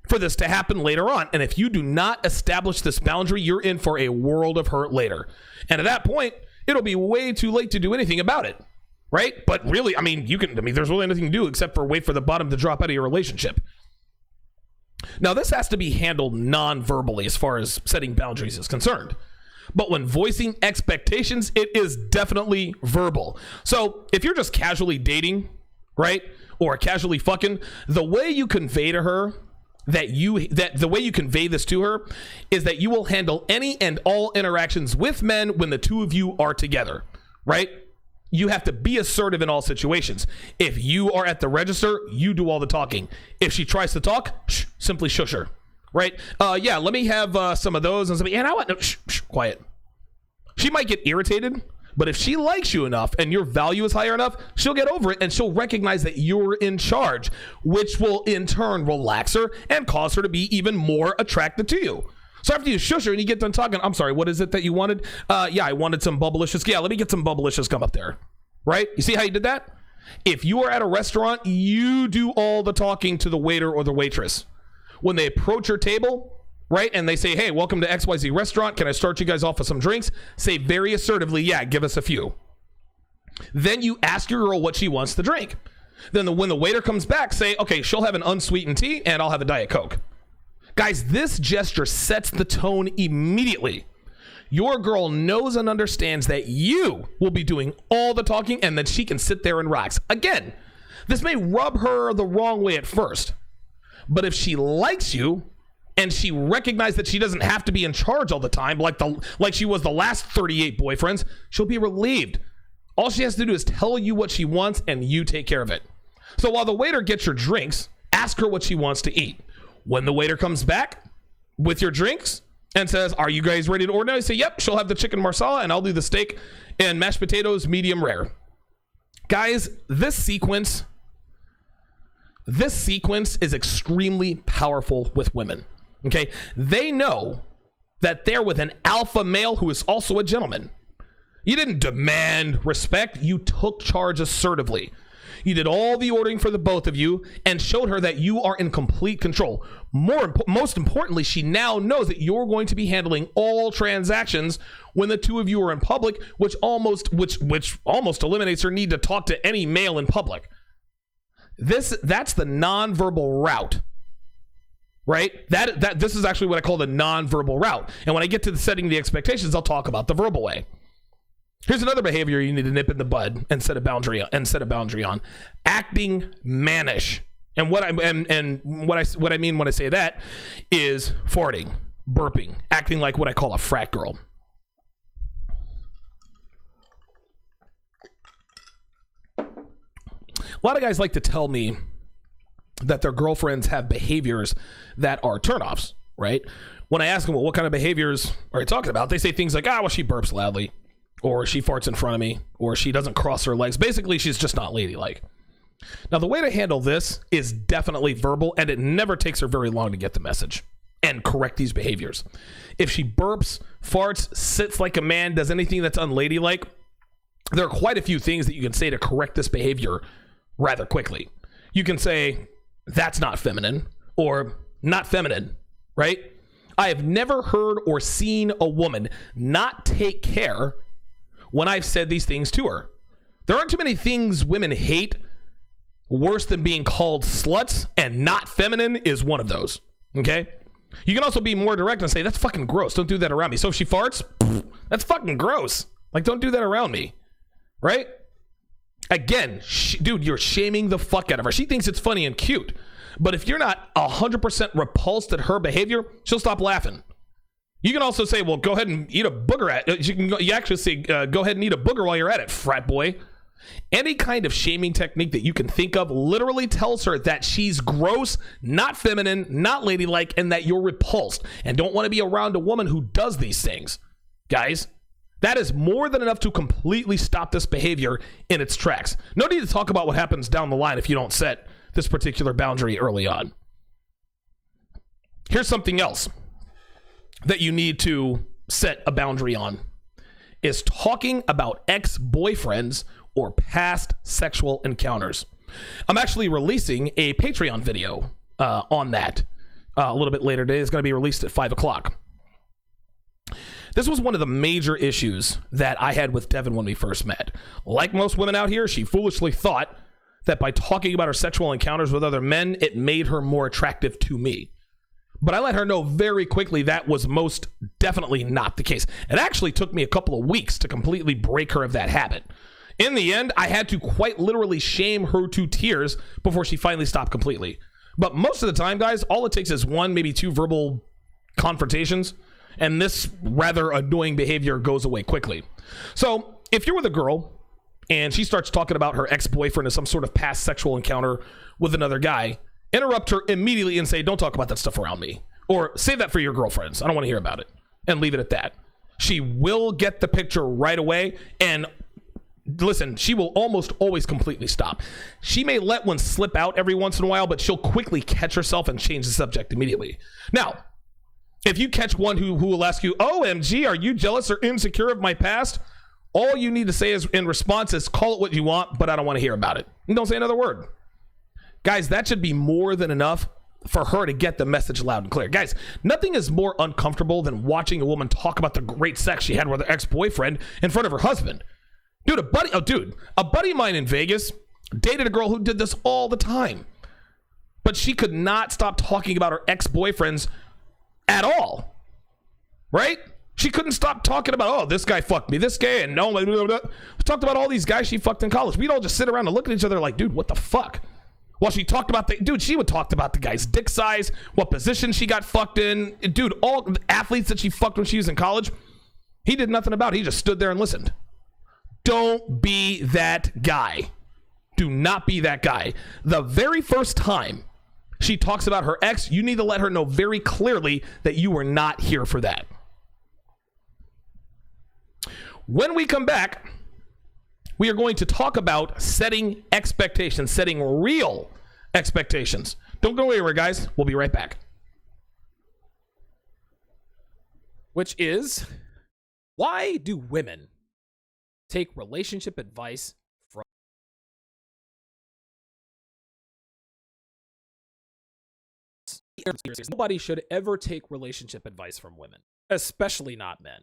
to happen later on. And if you do not establish this boundary, you're in for a world of hurt later. And at that point, it'll be way too late to do anything about it. Right? But really, there's really nothing to do except for wait for the bottom to drop out of your relationship. Now, this has to be handled non-verbally as far as setting boundaries is concerned. But when voicing expectations, it is definitely verbal. So if you're just casually dating, right, or casually fucking, the way you convey to her the way you convey this to her is that you will handle any and all interactions with men when the two of you are together, right? You have to be assertive in all situations. If you are at the register, you do all the talking. If she tries to talk, simply shush her, right? Yeah, let me have some of those and I want no, quiet. She might get irritated, but if she likes you enough and your value is higher enough, she'll get over it and she'll recognize that you're in charge, which will in turn relax her and cause her to be even more attracted to you. So after you shush her and you get done talking, I'm sorry, what is it that you wanted? Yeah, I wanted some Bubblicious. Yeah, let me get some Bubblicious come up there. Right? You see how you did that? If you are at a restaurant, you do all the talking to the waiter or the waitress. When they approach your table, right, and they say, hey, welcome to XYZ restaurant. Can I start you guys off with some drinks? Say very assertively, yeah, give us a few. Then you ask your girl what she wants to drink. Then when the waiter comes back, say, okay, she'll have an unsweetened tea and I'll have a Diet Coke. Guys, this gesture sets the tone immediately. Your girl knows and understands that you will be doing all the talking and that she can sit there and relax. Again, this may rub her the wrong way at first, but if she likes you and she recognizes that she doesn't have to be in charge all the time, like she was the last 38 boyfriends, she'll be relieved. All she has to do is tell you what she wants and you take care of it. So while the waiter gets your drinks, ask her what she wants to eat. When the waiter comes back with your drinks and says, are you guys ready to order now? You say, yep, she'll have the chicken marsala and I'll do the steak and mashed potatoes medium rare. Guys, this sequence is extremely powerful with women. Okay? They know that they're with an alpha male who is also a gentleman. You didn't demand respect. You took charge assertively. You did all the ordering for the both of you and showed her that you are in complete control. Most importantly, she now knows that you're going to be handling all transactions when the two of you are in public, which almost eliminates her need to talk to any male in public. That's the nonverbal route, right? This is actually what I call the nonverbal route. And when I get to the setting the expectations, I'll talk about the verbal way. Here's another behavior you need to nip in the bud and set a boundary on: acting mannish. And what I mean when I say that is farting, burping, acting like what I call a frat girl. A lot of guys like to tell me that their girlfriends have behaviors that are turnoffs, right? When I ask them, well, what kind of behaviors are you talking about? They say things like, well, she burps loudly, or she farts in front of me, or she doesn't cross her legs. Basically, she's just not ladylike. Now, the way to handle this is definitely verbal, and it never takes her very long to get the message and correct these behaviors. If she burps, farts, sits like a man, does anything that's unladylike, there are quite a few things that you can say to correct this behavior rather quickly. You can say, that's not feminine, or not feminine, right? I have never heard or seen a woman not take care when I've said these things to her. There aren't too many things women hate worse than being called sluts, and not feminine is one of those, okay? You can also be more direct and say, that's fucking gross. Don't do that around me. So if she farts, that's fucking gross. Like, don't do that around me, right? Again, dude, you're shaming the fuck out of her. She thinks it's funny and cute. But if you're not 100% repulsed at her behavior, she'll stop laughing. You can also say, well, go ahead and eat a booger. You actually say, go ahead and eat a booger while you're at it, frat boy. Any kind of shaming technique that you can think of literally tells her that she's gross, not feminine, not ladylike, and that you're repulsed and don't want to be around a woman who does these things. Guys, that is more than enough to completely stop this behavior in its tracks. No need to talk about what happens down the line if you don't set this particular boundary early on. Here's something else that you need to set a boundary on, is talking about ex-boyfriends or past sexual encounters. I'm actually releasing a Patreon video on that a little bit later today. It's going to be released at 5 o'clock. This was one of the major issues that I had with Devin when we first met. Like most women out here, she foolishly thought that by talking about her sexual encounters with other men, it made her more attractive to me. But I let her know very quickly that was most definitely not the case. It actually took me a couple of weeks to completely break her of that habit. In the end, I had to quite literally shame her to tears before she finally stopped completely. But most of the time, guys, all it takes is one, maybe two verbal confrontations, and this rather annoying behavior goes away quickly. So if you're with a girl and she starts talking about her ex-boyfriend as some sort of past sexual encounter with another guy, interrupt her immediately and say, don't talk about that stuff around me. Or save that for your girlfriends. I don't want to hear about it. And leave it at that. She will get the picture right away, and listen, she will almost always completely stop. She may let one slip out every once in a while, but she'll quickly catch herself and change the subject immediately. Now, if you catch one who will ask you, OMG, are you jealous or insecure of my past? All you need to say is in response is, call it what you want, but I don't want to hear about it. And don't say another word. Guys, that should be more than enough for her to get the message loud and clear. Guys, nothing is more uncomfortable than watching a woman talk about the great sex she had with her ex-boyfriend in front of her husband. Dude, a buddy of mine in Vegas dated a girl who did this all the time. But she could not stop talking about her ex-boyfriends at all. Right? She couldn't stop talking about, this guy fucked me, this guy, and no, blah, blah, blah. We talked about all these guys she fucked in college. We'd all just sit around and look at each other like, dude, what the fuck? While she talked about she would talk about the guy's dick size, what position she got fucked in. Dude, all the athletes that she fucked when she was in college, he did nothing about it. He just stood there and listened. Don't be that guy. Do not be that guy. The very first time she talks about her ex, you need to let her know very clearly that you were not here for that. When we come back, we are going to talk about setting expectations, setting real expectations. Don't go anywhere, guys. We'll be right back. Which is, why do women take relationship advice from... Nobody should ever take relationship advice from women, especially not men.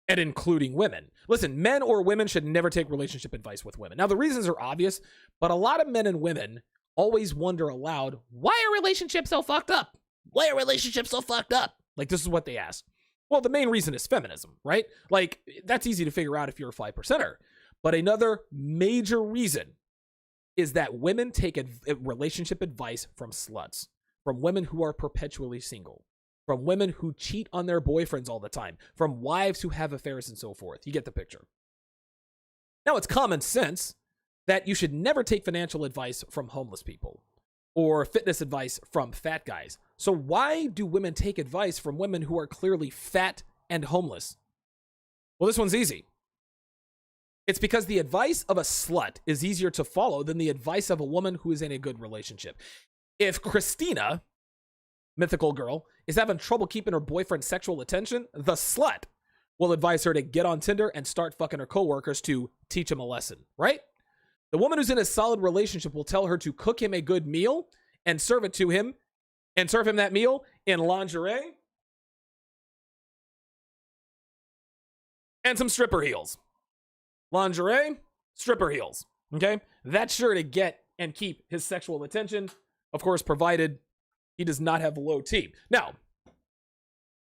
And including women. Listen, men or women should never take relationship advice with women. Now, the reasons are obvious, but a lot of men and women always wonder aloud, why are relationships so fucked up? Why are relationships so fucked up? Like, this is what they ask. Well, the main reason is feminism, right? Like, that's easy to figure out if you're a 5%er. But another major reason is that women take a relationship advice from sluts, from women who are perpetually single, from women who cheat on their boyfriends all the time, from wives who have affairs and so forth. You get the picture. Now, it's common sense that you should never take financial advice from homeless people or fitness advice from fat guys. So why do women take advice from women who are clearly fat and homeless? Well, this one's easy. It's because the advice of a slut is easier to follow than the advice of a woman who is in a good relationship. If Christina, mythical girl, is having trouble keeping her boyfriend's sexual attention, the slut will advise her to get on Tinder and start fucking her coworkers to teach him a lesson, right? The woman who's in a solid relationship will tell her to cook him a good meal and serve it to him and serve him that meal in lingerie and some stripper heels. Lingerie, stripper heels, okay? That's sure to get and keep his sexual attention, of course, provided he does not have low T. Now,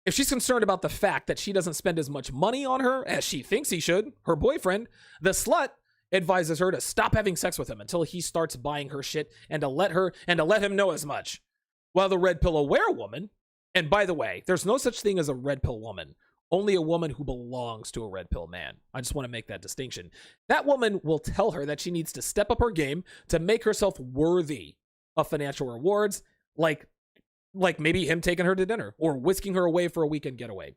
if she's concerned about the fact that she doesn't spend as much money on her as she thinks he should, her boyfriend, the slut advises her to stop having sex with him until he starts buying her shit and to let him know as much. While the red pill aware woman, and by the way, there's no such thing as a red pill woman, only a woman who belongs to a red pill man. I just want to make that distinction. That woman will tell her that she needs to step up her game to make herself worthy of financial rewards, like maybe him taking her to dinner or whisking her away for a weekend getaway.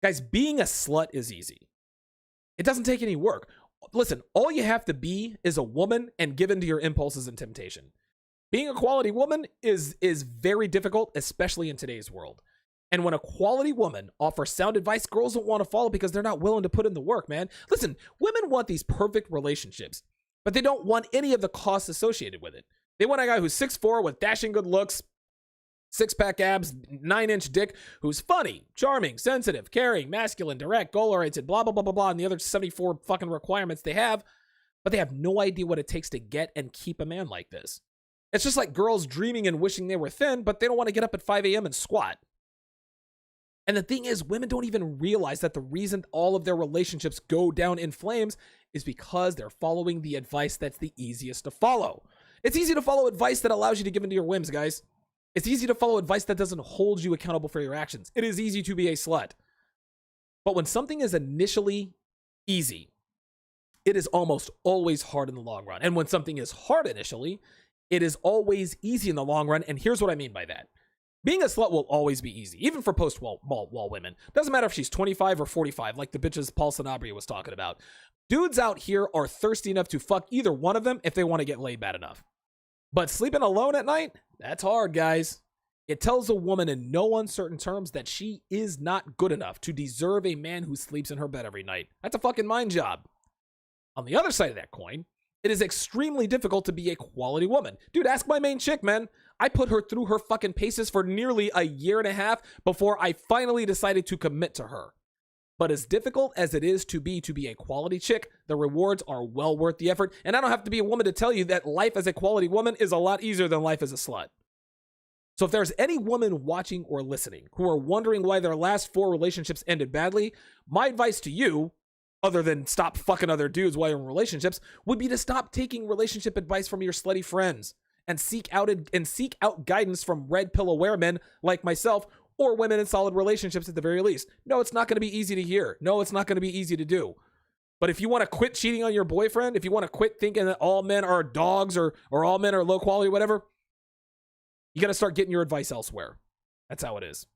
Guys, being a slut is easy. It doesn't take any work. Listen, all you have to be is a woman and give in to your impulses and temptation. Being a quality woman is very difficult, especially in today's world. And when a quality woman offers sound advice, girls don't want to follow because they're not willing to put in the work, man. Listen, women want these perfect relationships, but they don't want any of the costs associated with it. They want a guy who's 6'4" with dashing good looks, 6-pack abs, 9-inch dick, who's funny, charming, sensitive, caring, masculine, direct, goal-oriented, blah, blah, blah, blah, blah, and the other 74 fucking requirements they have, but they have no idea what it takes to get and keep a man like this. It's just like girls dreaming and wishing they were thin, but they don't want to get up at 5 a.m. and squat. And the thing is, women don't even realize that the reason all of their relationships go down in flames is because they're following the advice that's the easiest to follow. It's easy to follow advice that allows you to give into your whims, guys. It's easy to follow advice that doesn't hold you accountable for your actions. It is easy to be a slut. But when something is initially easy, it is almost always hard in the long run. And when something is hard initially, it is always easy in the long run. And here's what I mean by that. Being a slut will always be easy, even for post-wall women. Doesn't matter if she's 25 or 45, like the bitches Paul Sanabria was talking about. Dudes out here are thirsty enough to fuck either one of them if they want to get laid bad enough. But sleeping alone at night, that's hard, guys. It tells a woman in no uncertain terms that she is not good enough to deserve a man who sleeps in her bed every night. That's a fucking mind job. On the other side of that coin, it is extremely difficult to be a quality woman. Dude, ask my main chick, man. I put her through her fucking paces for nearly a year and a half before I finally decided to commit to her. But as difficult as it is to be a quality chick, the rewards are well worth the effort. And I don't have to be a woman to tell you that life as a quality woman is a lot easier than life as a slut. So if there's any woman watching or listening who are wondering why their last 4 relationships ended badly, my advice to you, other than stop fucking other dudes while you're in relationships, would be to stop taking relationship advice from your slutty friends and seek out guidance from red pill aware men like myself, or women in solid relationships at the very least. No, it's not going to be easy to hear. No, it's not going to be easy to do. But if you want to quit cheating on your boyfriend, if you want to quit thinking that all men are dogs or all men are low quality or whatever, you got to start getting your advice elsewhere. That's how it is.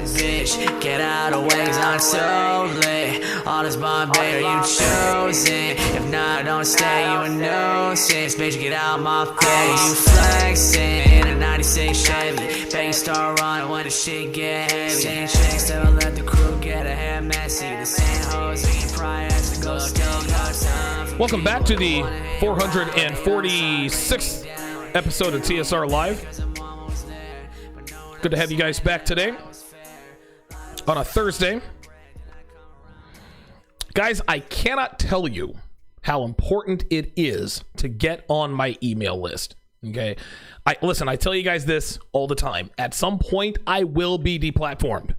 Bitch, get out of ways, I'm so lit. All this bond, baby, you chosen. If not, don't stay, you a nuisance. Bitch, get out my face. You flexing in a 96 Chevy. Begging start running when the shit get heavy. Same chicks that'll let the crew get ahead messy. The same hoes eating fry as the ghost still got time. Welcome back to the 446th episode of TSR Live. Good to have you guys back today on a Thursday. Guys, I cannot tell you how important it is to get on my email list. Okay. I tell you guys this all the time. At some point, I will be deplatformed.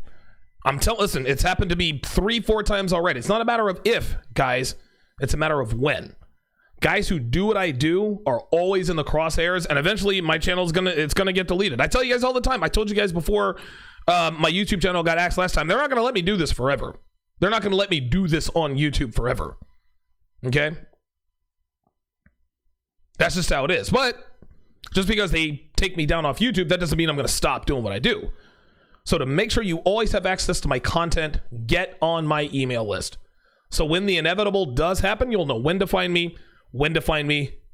Listen, it's happened to me 3-4 times already. It's not a matter of if, guys. It's a matter of when. Guys who do what I do are always in the crosshairs, and eventually my channel is gonna get deleted. I tell you guys all the time. I told you guys before My YouTube channel got axed last time. They're not going to let me do this forever. They're not going to let me do this on YouTube forever. Okay? That's just how it is. But just because they take me down off YouTube, that doesn't mean I'm going to stop doing what I do. So to make sure you always have access to my content, get on my email list. So when the inevitable does happen, you'll know when to find me,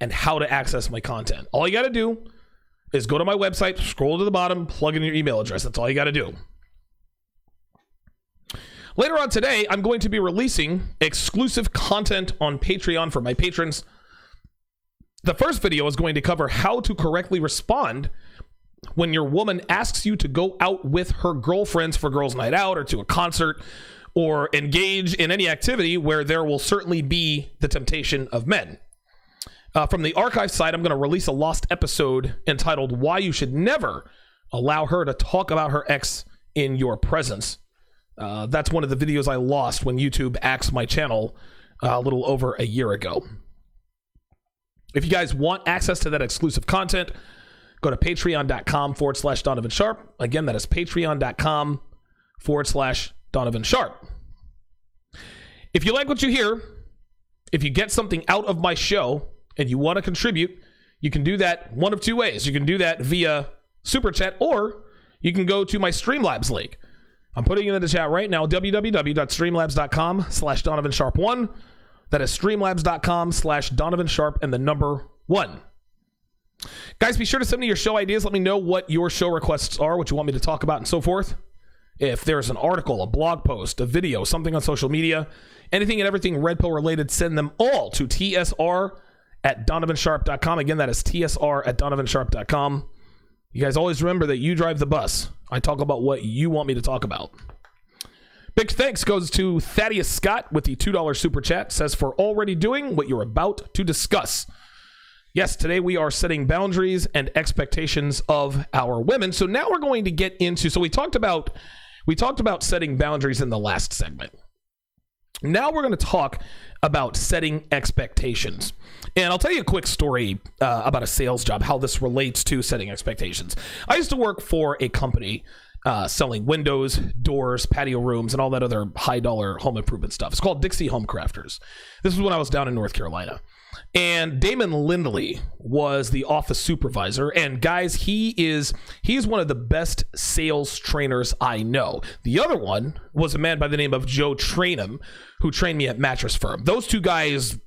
and how to access my content. All you got to do is go to my website, scroll to the bottom, plug in your email address. That's all you got to do. Later on today, I'm going to be releasing exclusive content on Patreon for my patrons. The first video is going to cover how to correctly respond when your woman asks you to go out with her girlfriends for girls' night out or to a concert or engage in any activity where there will certainly be the temptation of men. From the archive side, I'm going to release a lost episode entitled Why You Should Never Allow Her to Talk About Her Ex in Your Presence. That's one of the videos I lost when YouTube axed my channel a little over a year ago. If you guys want access to that exclusive content, go to patreon.com/Donovan Sharpe. Again, that is patreon.com/Donovan Sharpe. If you like what you hear, if you get something out of my show and you want to contribute, you can do that one of two ways. You can do that via Super Chat, or you can go to my Streamlabs link. I'm putting it in the chat right now, www.streamlabs.com/Donovan Sharpe 1. That is streamlabs.com/Donovan Sharpe and the number 1. Guys, be sure to send me your show ideas. Let me know what your show requests are, what you want me to talk about, and so forth. If there's an article, a blog post, a video, something on social media, anything and everything Red Pill related, send them all to tsr@donovansharpe.com. Again, that is tsr@donovansharpe.com. You guys always remember that you drive the bus. I talk about what you want me to talk about. Big thanks goes to Thaddeus Scott with the $2 super chat. Says, for already doing what you're about to discuss. Yes, today we are setting boundaries and expectations of our women. So now we're going to get into, so we talked about setting boundaries in the last segment. Now we're going to talk about setting expectations. And I'll tell you a quick story about a sales job, how this relates to setting expectations. I used to work for a company selling windows, doors, patio rooms, and all that other high-dollar home improvement stuff. It's called Dixie Home Crafters. This was when I was down in North Carolina. And Damon Lindley was the office supervisor. And guys, he's one of the best sales trainers I know. The other one was a man by the name of Joe Trainham, who trained me at Mattress Firm. Those two guys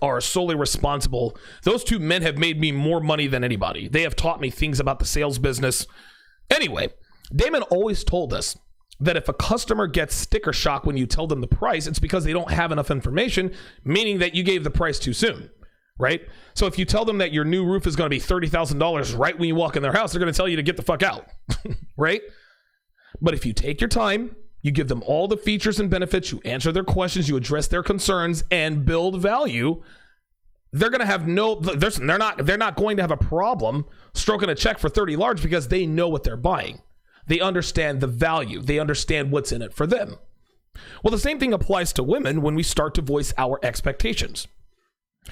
are solely responsible. Those two men have made me more money than anybody. They have taught me things about the sales business. Anyway, Damon always told us that if a customer gets sticker shock when you tell them the price, it's because they don't have enough information, meaning that you gave the price too soon, right? So if you tell them that your new roof is going to be $30,000 right when you walk in their house, they're going to tell you to get the fuck out, right? But if you take your time, you give them all the features and benefits, you answer their questions, you address their concerns, and build value, they're going to have they're not going to have a problem stroking a check for 30 large because they know what they're buying. They understand the value. They understand what's in it for them. Well, the same thing applies to women when we start to voice our expectations.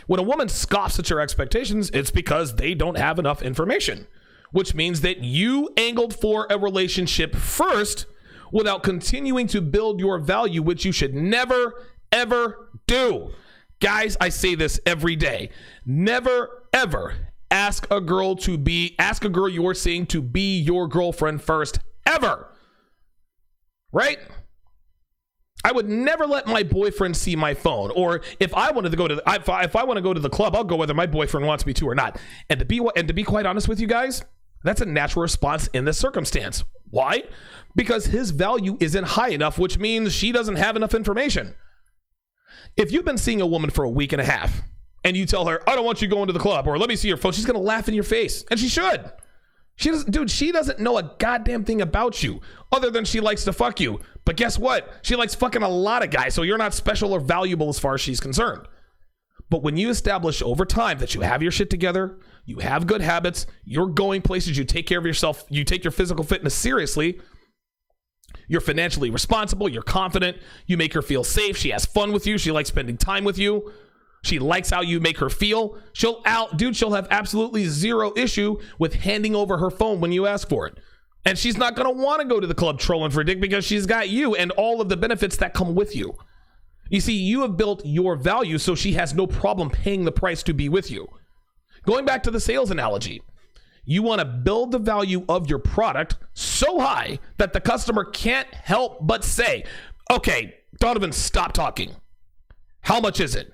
When a woman scoffs at your expectations, it's because they don't have enough information, which means that you angled for a relationship first without continuing to build your value, which you should never, ever do. Guys, I say this every day. Never, ever ask a girl you're seeing to be your girlfriend first, ever. Right? I would never let my boyfriend see my phone, or if I wanted to go to if I want to go to the club, I'll go whether my boyfriend wants me to or not. And to be quite honest with you guys, that's a natural response in this circumstance. Why? Because his value isn't high enough, which means she doesn't have enough information. If you've been seeing a woman for a week and a half, and you tell her, I don't want you going to the club, or let me see your phone, she's going to laugh in your face. And she should. She doesn't know a goddamn thing about you other than she likes to fuck you. But guess what? She likes fucking a lot of guys, so you're not special or valuable as far as she's concerned. But when you establish over time that you have your shit together, you have good habits, you're going places, you take care of yourself, you take your physical fitness seriously, you're financially responsible, you're confident, you make her feel safe, she has fun with you, she likes spending time with you, she likes how you make her feel. She'll have absolutely zero issue with handing over her phone when you ask for it. And she's not going to want to go to the club trolling for a dick because she's got you and all of the benefits that come with you. You see, you have built your value, so she has no problem paying the price to be with you. Going back to the sales analogy, you want to build the value of your product so high that the customer can't help but say, okay, Donovan, stop talking. How much is it?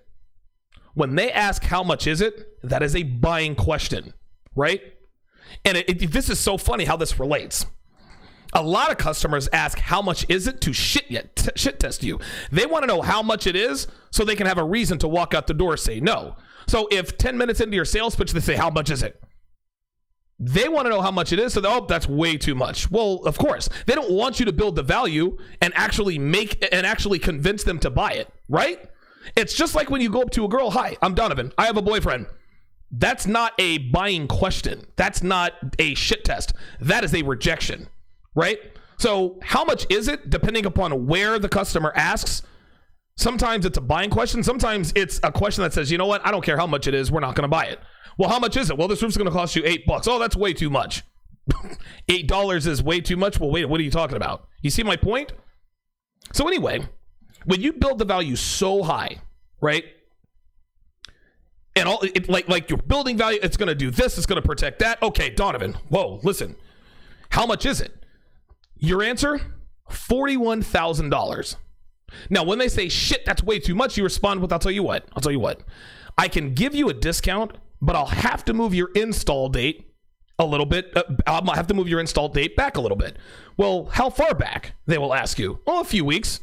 When they ask how much is it, that is a buying question, right? And this is so funny how this relates. A lot of customers ask how much is it to shit test you. They want to know how much it is so they can have a reason to walk out the door and say no. So if 10 minutes into your sales pitch, they say, how much is it? They want to know how much it is, so that's way too much. Well, of course, they don't want you to build the value and actually convince them to buy it, right? It's just like when you go up to a girl, hi, I'm Donovan, I have a boyfriend. That's not a buying question. That's not a shit test. That is a rejection, right? So how much is it, depending upon where the customer asks? Sometimes it's a buying question. Sometimes it's a question that says, you know what? I don't care how much it is. We're not going to buy it. Well, how much is it? Well, this roof's going to cost you $8. Oh, that's way too much. $8 is way too much? Well, wait, what are you talking about? You see my point? So anyway, when you build the value so high, right? And all like you're building value, it's going to do this, it's going to protect that. Okay, Donovan, whoa, listen. How much is it? Your answer? $41,000. Now, when they say, shit, that's way too much, you respond with, I'll tell you what. I can give you a discount, but I'll have to move your install date a little bit. I'll have to move your install date back a little bit. Well, how far back? They will ask you. Oh, a few weeks.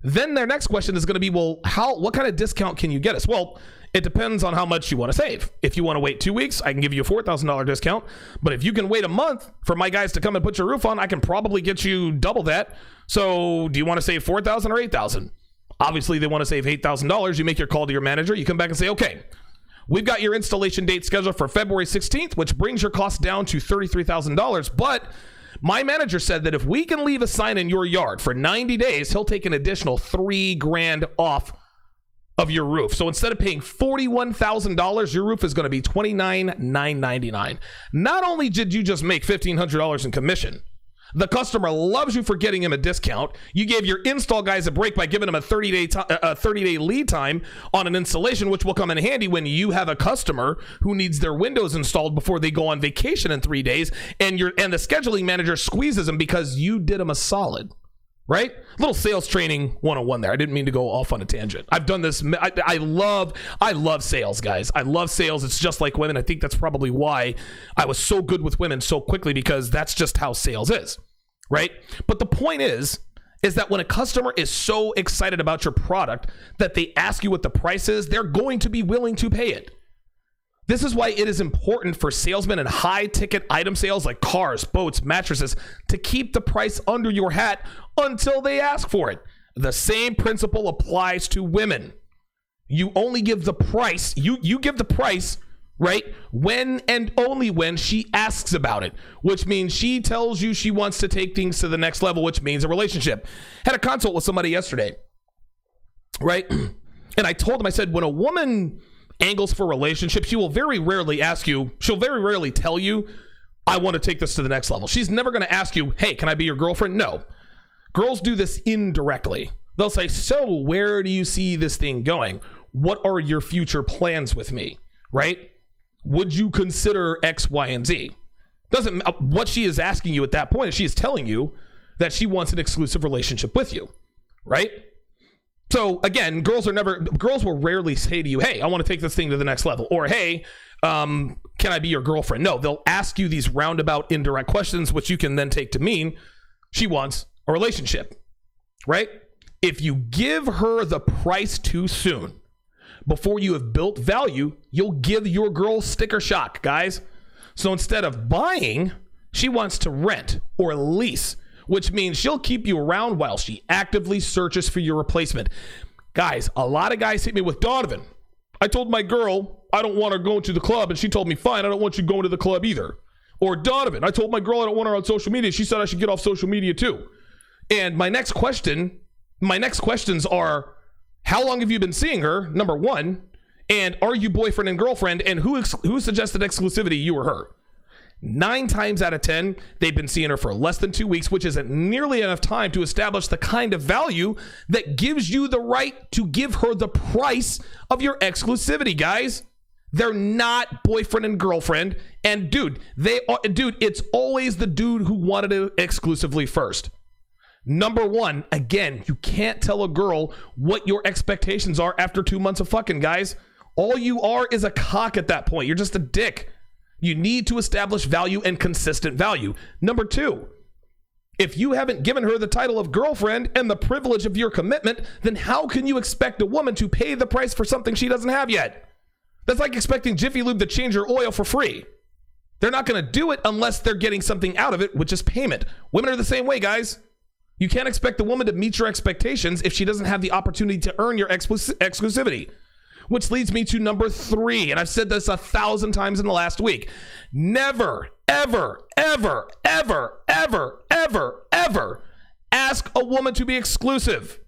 Then their next question is going to be, well, what kind of discount can you get us? Well, it depends on how much you want to save. If you want to wait 2 weeks, I can give you a $4,000 discount. But if you can wait a month for my guys to come and put your roof on, I can probably get you double that. So do you want to save $4,000 or $8,000? Obviously, they want to save $8,000. You make your call to your manager. You come back and say, okay, we've got your installation date scheduled for February 16th, which brings your cost down to $33,000. But my manager said that if we can leave a sign in your yard for 90 days, he'll take an additional $3,000 off of your roof. So instead of paying $41,000, your roof is going to be $29,999. Not only did you just make $1,500 in commission, the customer loves you for getting him a discount. You gave your install guys a break by giving them a 30-day lead time on an installation, which will come in handy when you have a customer who needs their windows installed before they go on vacation in 3 days, and the scheduling manager squeezes them because you did them a solid. Right? Little sales training 101 there. I didn't mean to go off on a tangent. I've done this. I love sales, guys. I love sales. It's just like women. I think that's probably why I was so good with women so quickly, because that's just how sales is. Right? But the point is that when a customer is so excited about your product that they ask you what the price is, they're going to be willing to pay it. This is why it is important for salesmen in high-ticket item sales like cars, boats, mattresses to keep the price under your hat until they ask for it. The same principle applies to women. You only give the price, you give the price, right, when and only when she asks about it, which means she tells you she wants to take things to the next level, which means a relationship. Had a consult with somebody yesterday, right? And I told him, I said, when a woman angles for a relationship, she will very rarely ask you, she'll very rarely tell you, I want to take this to the next level. She's never going to ask you, hey, can I be your girlfriend? No. Girls do this indirectly. They'll say, so where do you see this thing going? What are your future plans with me? Right? Would you consider X, Y, and Z? Doesn't what she is asking you at that point is she is telling you that she wants an exclusive relationship with you. Right? So again, girls will rarely say to you, hey, I want to take this thing to the next level. Or, hey, can I be your girlfriend? No, they'll ask you these roundabout, indirect questions, which you can then take to mean she wants a relationship, right? If you give her the price too soon, before you have built value, you'll give your girl sticker shock, guys. So instead of buying, she wants to rent or lease, which means she'll keep you around while she actively searches for your replacement. Guys, a lot of guys hit me with, Donovan, I told my girl I don't want her going to the club, and she told me, fine, I don't want you going to the club either. Or, Donovan, I told my girl I don't want her on social media. She said I should get off social media too. And my next questions are, how long have you been seeing her? Number one. And are you boyfriend and girlfriend? And who suggested exclusivity, you or her? 9 times out of 10, they've been seeing her for less than 2 weeks, which isn't nearly enough time to establish the kind of value that gives you the right to give her the price of your exclusivity, guys. They're not boyfriend and girlfriend. And dude, it's always the dude who wanted it exclusively first. Number one, again, you can't tell a girl what your expectations are after 2 months of fucking, guys. All you are is a cock at that point. You're just a dick. You need to establish value and consistent value. Number two, if you haven't given her the title of girlfriend and the privilege of your commitment, then how can you expect a woman to pay the price for something she doesn't have yet? That's like expecting Jiffy Lube to change your oil for free. They're not going to do it unless they're getting something out of it, which is payment. Women are the same way, guys. You can't expect a woman to meet your expectations if she doesn't have the opportunity to earn your exclusivity. Which leads me to number 3, and I've said this 1,000 times in the last week. Never, ever, ever, ever, ever, ever, ever ask a woman to be exclusive.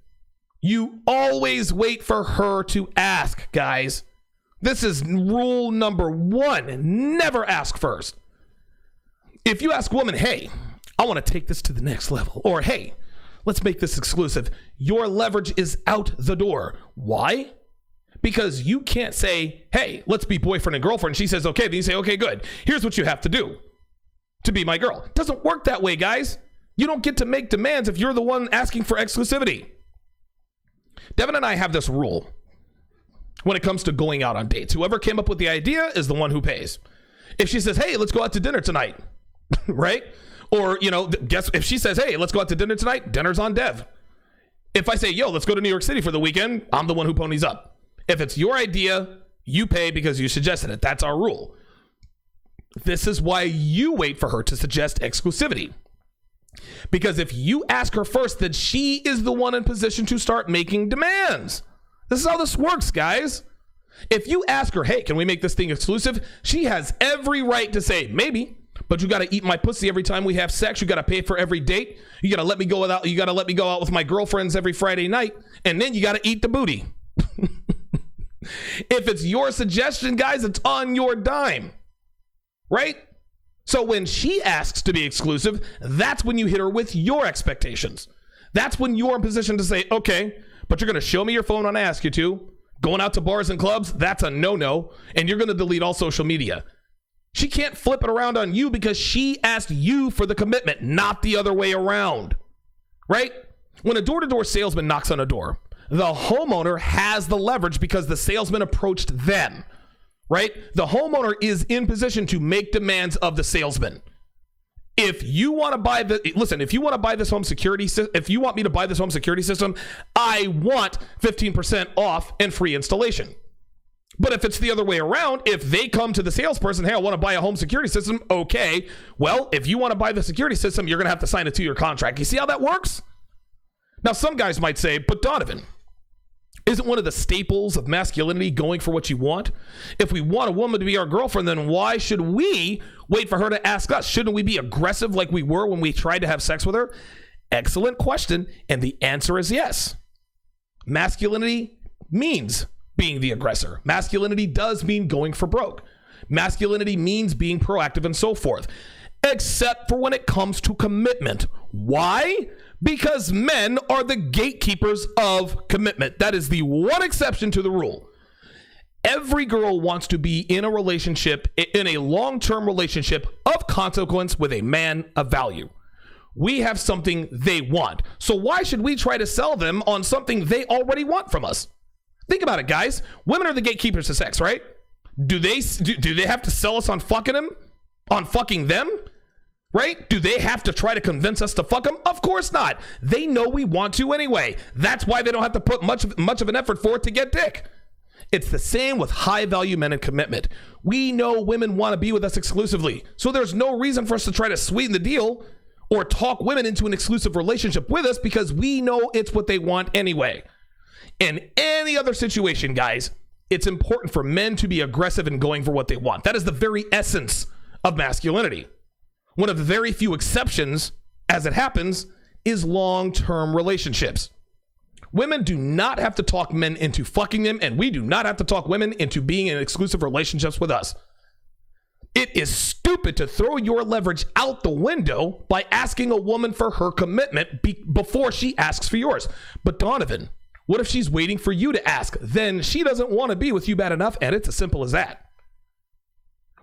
You always wait for her to ask, guys. This is rule number 1. Never ask first. If you ask a woman, hey, I want to take this to the next level, or hey, let's make this exclusive, your leverage is out the door. Why? Because you can't say, hey, let's be boyfriend and girlfriend. She says, okay. Then you say, okay, good. Here's what you have to do to be my girl. It doesn't work that way, guys. You don't get to make demands if you're the one asking for exclusivity. Devin and I have this rule when it comes to going out on dates. Whoever came up with the idea is the one who pays. If she says, hey, let's go out to dinner tonight, right? Or, guess if she says, hey, let's go out to dinner tonight, dinner's on Dev. If I say, yo, let's go to New York City for the weekend, I'm the one who ponies up. If it's your idea, you pay because you suggested it. That's our rule. This is why you wait for her to suggest exclusivity. Because if you ask her first, then she is the one in position to start making demands. This is how this works, guys. If you ask her, hey, can we make this thing exclusive? She has every right to say, maybe, but you got to eat my pussy every time we have sex. You got to pay for every date. You got to let me go without. You got to let me go out with my girlfriends every Friday night. And then you got to eat the booty. If it's your suggestion, guys, it's on your dime, right? So when she asks to be exclusive, that's when you hit her with your expectations. That's when you're in position to say, okay, but you're going to show me your phone when I ask you to. Going out to bars and clubs, that's a no-no, and you're going to delete all social media. She can't flip it around on you because she asked you for the commitment, not the other way around, right? When a door-to-door salesman knocks on a door, the homeowner has the leverage because the salesman approached them, right? The homeowner is in position to make demands of the salesman. If you want to buy if you want to buy this home security, if you want me to buy this home security system, I want 15% off and free installation. But if it's the other way around, if they come to the salesperson, hey, I want to buy a home security system. Okay, well, if you want to buy the security system, you're going to have to sign a 2-year contract. You see how that works? Now, some guys might say, but Donovan, isn't one of the staples of masculinity going for what you want? If we want a woman to be our girlfriend, then why should we wait for her to ask us? Shouldn't we be aggressive like we were when we tried to have sex with her? Excellent question, and the answer is yes. Masculinity means being the aggressor. Masculinity does mean going for broke. Masculinity means being proactive and so forth, except for when it comes to commitment. Why? Because men are the gatekeepers of commitment. That is the one exception to the rule. Every girl wants to be in a relationship, in a long-term relationship of consequence with a man of value. We have something they want. So why should we try to sell them on something they already want from us? Think about it, guys. Women are the gatekeepers of sex, right? Do they have to sell us on fucking them? On fucking them? Right? Do they have to try to convince us to fuck them? Of course not. They know we want to anyway. That's why they don't have to put much of an effort for it to get dick. It's the same with high-value men and commitment. We know women want to be with us exclusively, so there's no reason for us to try to sweeten the deal or talk women into an exclusive relationship with us because we know it's what they want anyway. In any other situation, guys, it's important for men to be aggressive in going for what they want. That is the very essence of masculinity. One of the very few exceptions, as it happens, is long-term relationships. Women do not have to talk men into fucking them, and we do not have to talk women into being in exclusive relationships with us. It is stupid to throw your leverage out the window by asking a woman for her commitment before she asks for yours. But Donovan, what if she's waiting for you to ask? Then she doesn't want to be with you bad enough, and it's as simple as that.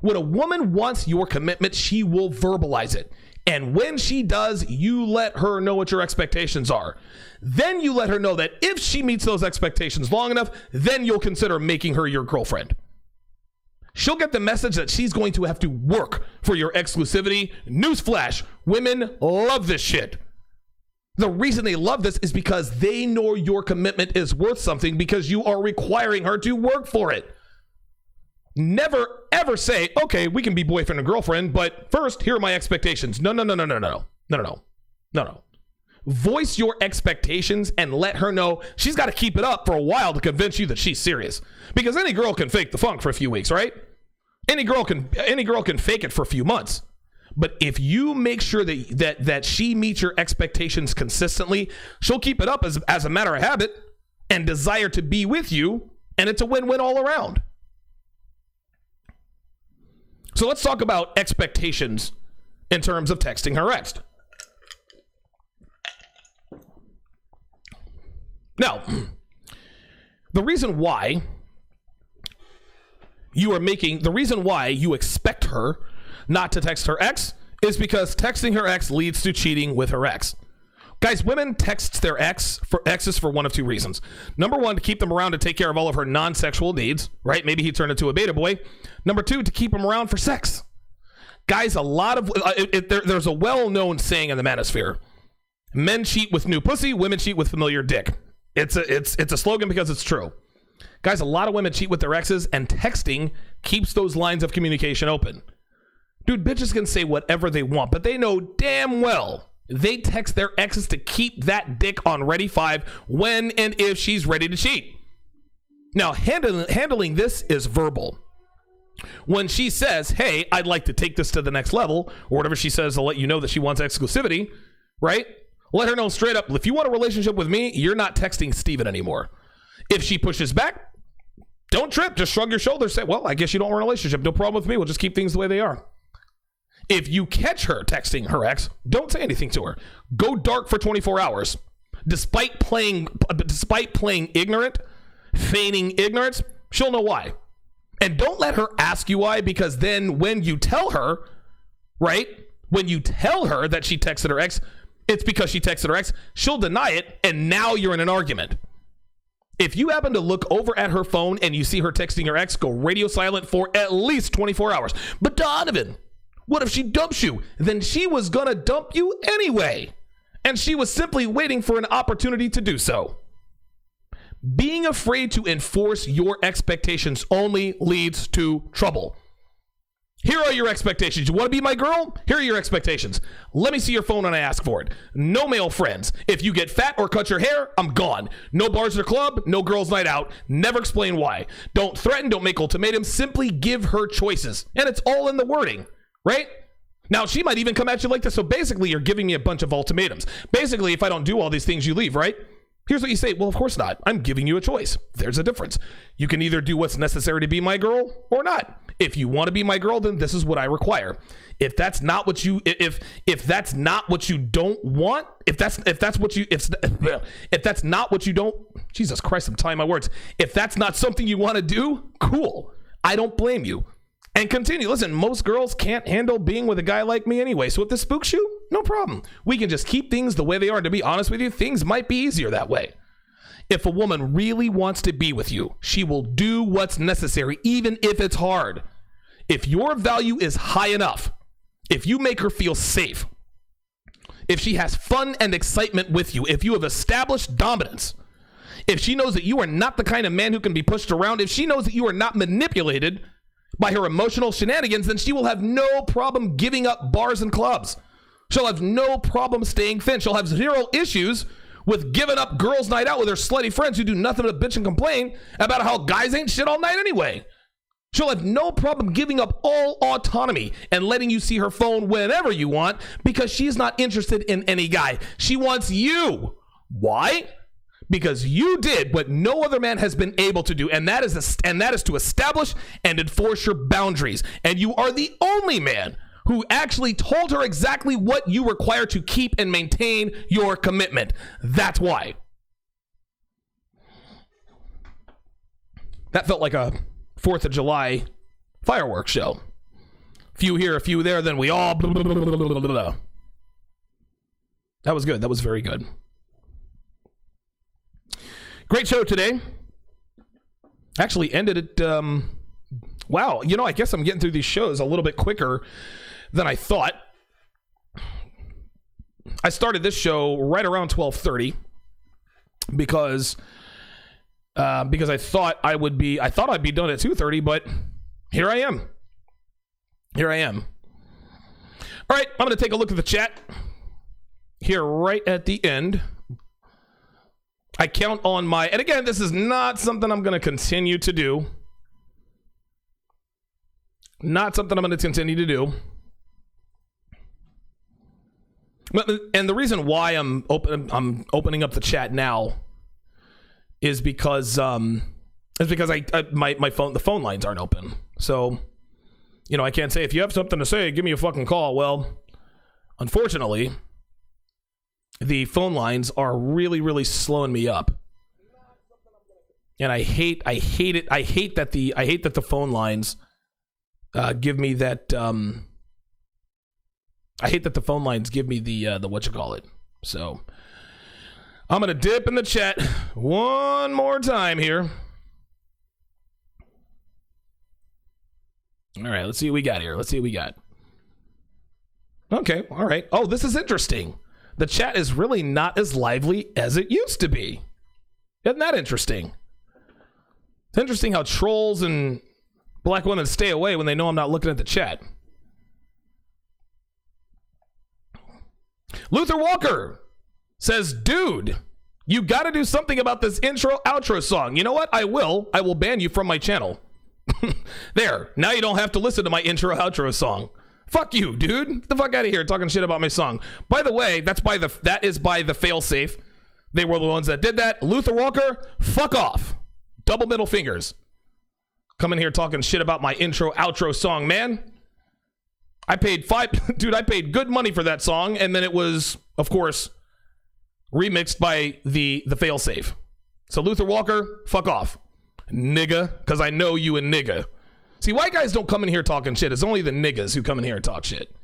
When a woman wants your commitment, she will verbalize it. And when she does, you let her know what your expectations are. Then you let her know that if she meets those expectations long enough, then you'll consider making her your girlfriend. She'll get the message that she's going to have to work for your exclusivity. Newsflash, women love this shit. The reason they love this is because they know your commitment is worth something because you are requiring her to work for it. Never, ever say, okay, we can be boyfriend and girlfriend, but first, here are my expectations. No. Voice your expectations and let her know she's got to keep it up for a while to convince you that she's serious. Because any girl can fake the funk for a few weeks, right? Any girl can fake it for a few months. But if you make sure that she meets your expectations consistently, she'll keep it up as a matter of habit and desire to be with you, and it's a win-win all around. So let's talk about expectations in terms of texting her ex. Now, the reason why you expect her not to text her ex is because texting her ex leads to cheating with her ex. Guys, women text their exes for one of two reasons. Number one, to keep them around to take care of all of her non-sexual needs, right? Maybe he turned into a beta boy. Number two, to keep him around for sex. Guys, there's a well-known saying in the manosphere. Men cheat with new pussy, women cheat with familiar dick. It's a slogan because it's true. Guys, a lot of women cheat with their exes, and texting keeps those lines of communication open. Dude, bitches can say whatever they want, but they know damn well they text their exes to keep that dick on ready 5 when and if she's ready to cheat. Now, handling this is verbal. When she says, hey, I'd like to take this to the next level, or whatever she says to let you know that she wants exclusivity, right? Let her know straight up, if you want a relationship with me, you're not texting Steven anymore. If she pushes back, don't trip. Just shrug your shoulders. Say, well, I guess you don't want a relationship. No problem with me. We'll just keep things the way they are. If you catch her texting her ex, don't say anything to her. Go dark for 24 hours. Despite playing ignorant, feigning ignorance, she'll know why. And don't let her ask you why, because then when you tell her, right? When you tell her that she texted her ex, it's because she texted her ex, she'll deny it, and now you're in an argument. If you happen to look over at her phone and you see her texting her ex, go radio silent for at least 24 hours. But Donovan, what if she dumps you? Then she was gonna dump you anyway. And she was simply waiting for an opportunity to do so. Being afraid to enforce your expectations only leads to trouble. Here are your expectations. You want to be my girl? Here are your expectations. Let me see your phone when I ask for it. No male friends. If you get fat or cut your hair, I'm gone. No bars or club, no girls' night out. Never explain why. Don't threaten, don't make ultimatums. Simply give her choices. And it's all in the wording, right? Now, she might even come at you like this. So basically, you're giving me a bunch of ultimatums. Basically, if I don't do all these things, you leave, right? Here's what you say. Well, of course not. I'm giving you a choice. There's a difference. You can either do what's necessary to be my girl or not. If you want to be my girl, then this is what I require. If that's not what you that's not what you don't want, if that's not what you don't, Jesus Christ, I'm tying my words. If that's not something you want to do, cool. I don't blame you. And continue. Listen, most girls can't handle being with a guy like me anyway. So if this spooks you, no problem. We can just keep things the way they are. And to be honest with you, things might be easier that way. If a woman really wants to be with you, she will do what's necessary, even if it's hard. If your value is high enough, if you make her feel safe, if she has fun and excitement with you, if you have established dominance, if she knows that you are not the kind of man who can be pushed around, if she knows that you are not manipulated by her emotional shenanigans, then she will have no problem giving up bars and clubs. She'll have no problem staying thin. She'll have zero issues with giving up girls' night out with her slutty friends who do nothing but bitch and complain about how guys ain't shit all night anyway. She'll have no problem giving up all autonomy and letting you see her phone whenever you want because she's not interested in any guy. She wants you. Why? because you did what no other man has been able to do, and that is to establish and enforce your boundaries. And you are the only man who actually told her exactly what you require to keep and maintain your commitment. That's why. That felt like a 4th of July fireworks show. Few here, a few there, then we all blah, blah, blah, blah, blah, blah. That was good. That was very good. Great show today. Actually ended it, wow, you know, I guess I'm getting through these shows a little bit quicker than I thought. I started this show right around 12:30 because I thought I'd be done at 2:30, but here I am. All right, I'm going to take a look at the chat here right at the end. I count on and again, this is not something I'm going to continue to do. Not something I'm going to continue to do. And the reason why I'm opening up the chat now is because my phone lines aren't open. So, you know, I can't say, if you have something to say, give me a fucking call. Well, unfortunately, the phone lines are really, really slowing me up. And I hate it. I hate that the phone lines give me that I hate that the phone lines give me the whatchamacallit. So I'm gonna dip in the chat one more time here. All right, let's see what we got here. Okay, all right. Oh, this is interesting. The chat is really not as lively as it used to be. Isn't that interesting? It's interesting how trolls and black women stay away when they know I'm not looking at the chat. Luther Walker says, dude, you got to do something about this intro outro song. You know what? I will ban you from my channel. There. Now you don't have to listen to my intro outro song. Fuck you, dude. Get the fuck out of here talking shit about my song. By the way, that is by the failsafe. They were the ones that did that. Luther Walker, fuck off. Double middle fingers. Coming here talking shit about my intro outro song, man. I paid good money for that song, and then it was, of course, remixed by the failsafe. So Luther Walker, fuck off. Nigga, because I know you a nigga. See, white guys don't come in here talking shit. It's only the niggas who come in here and talk shit.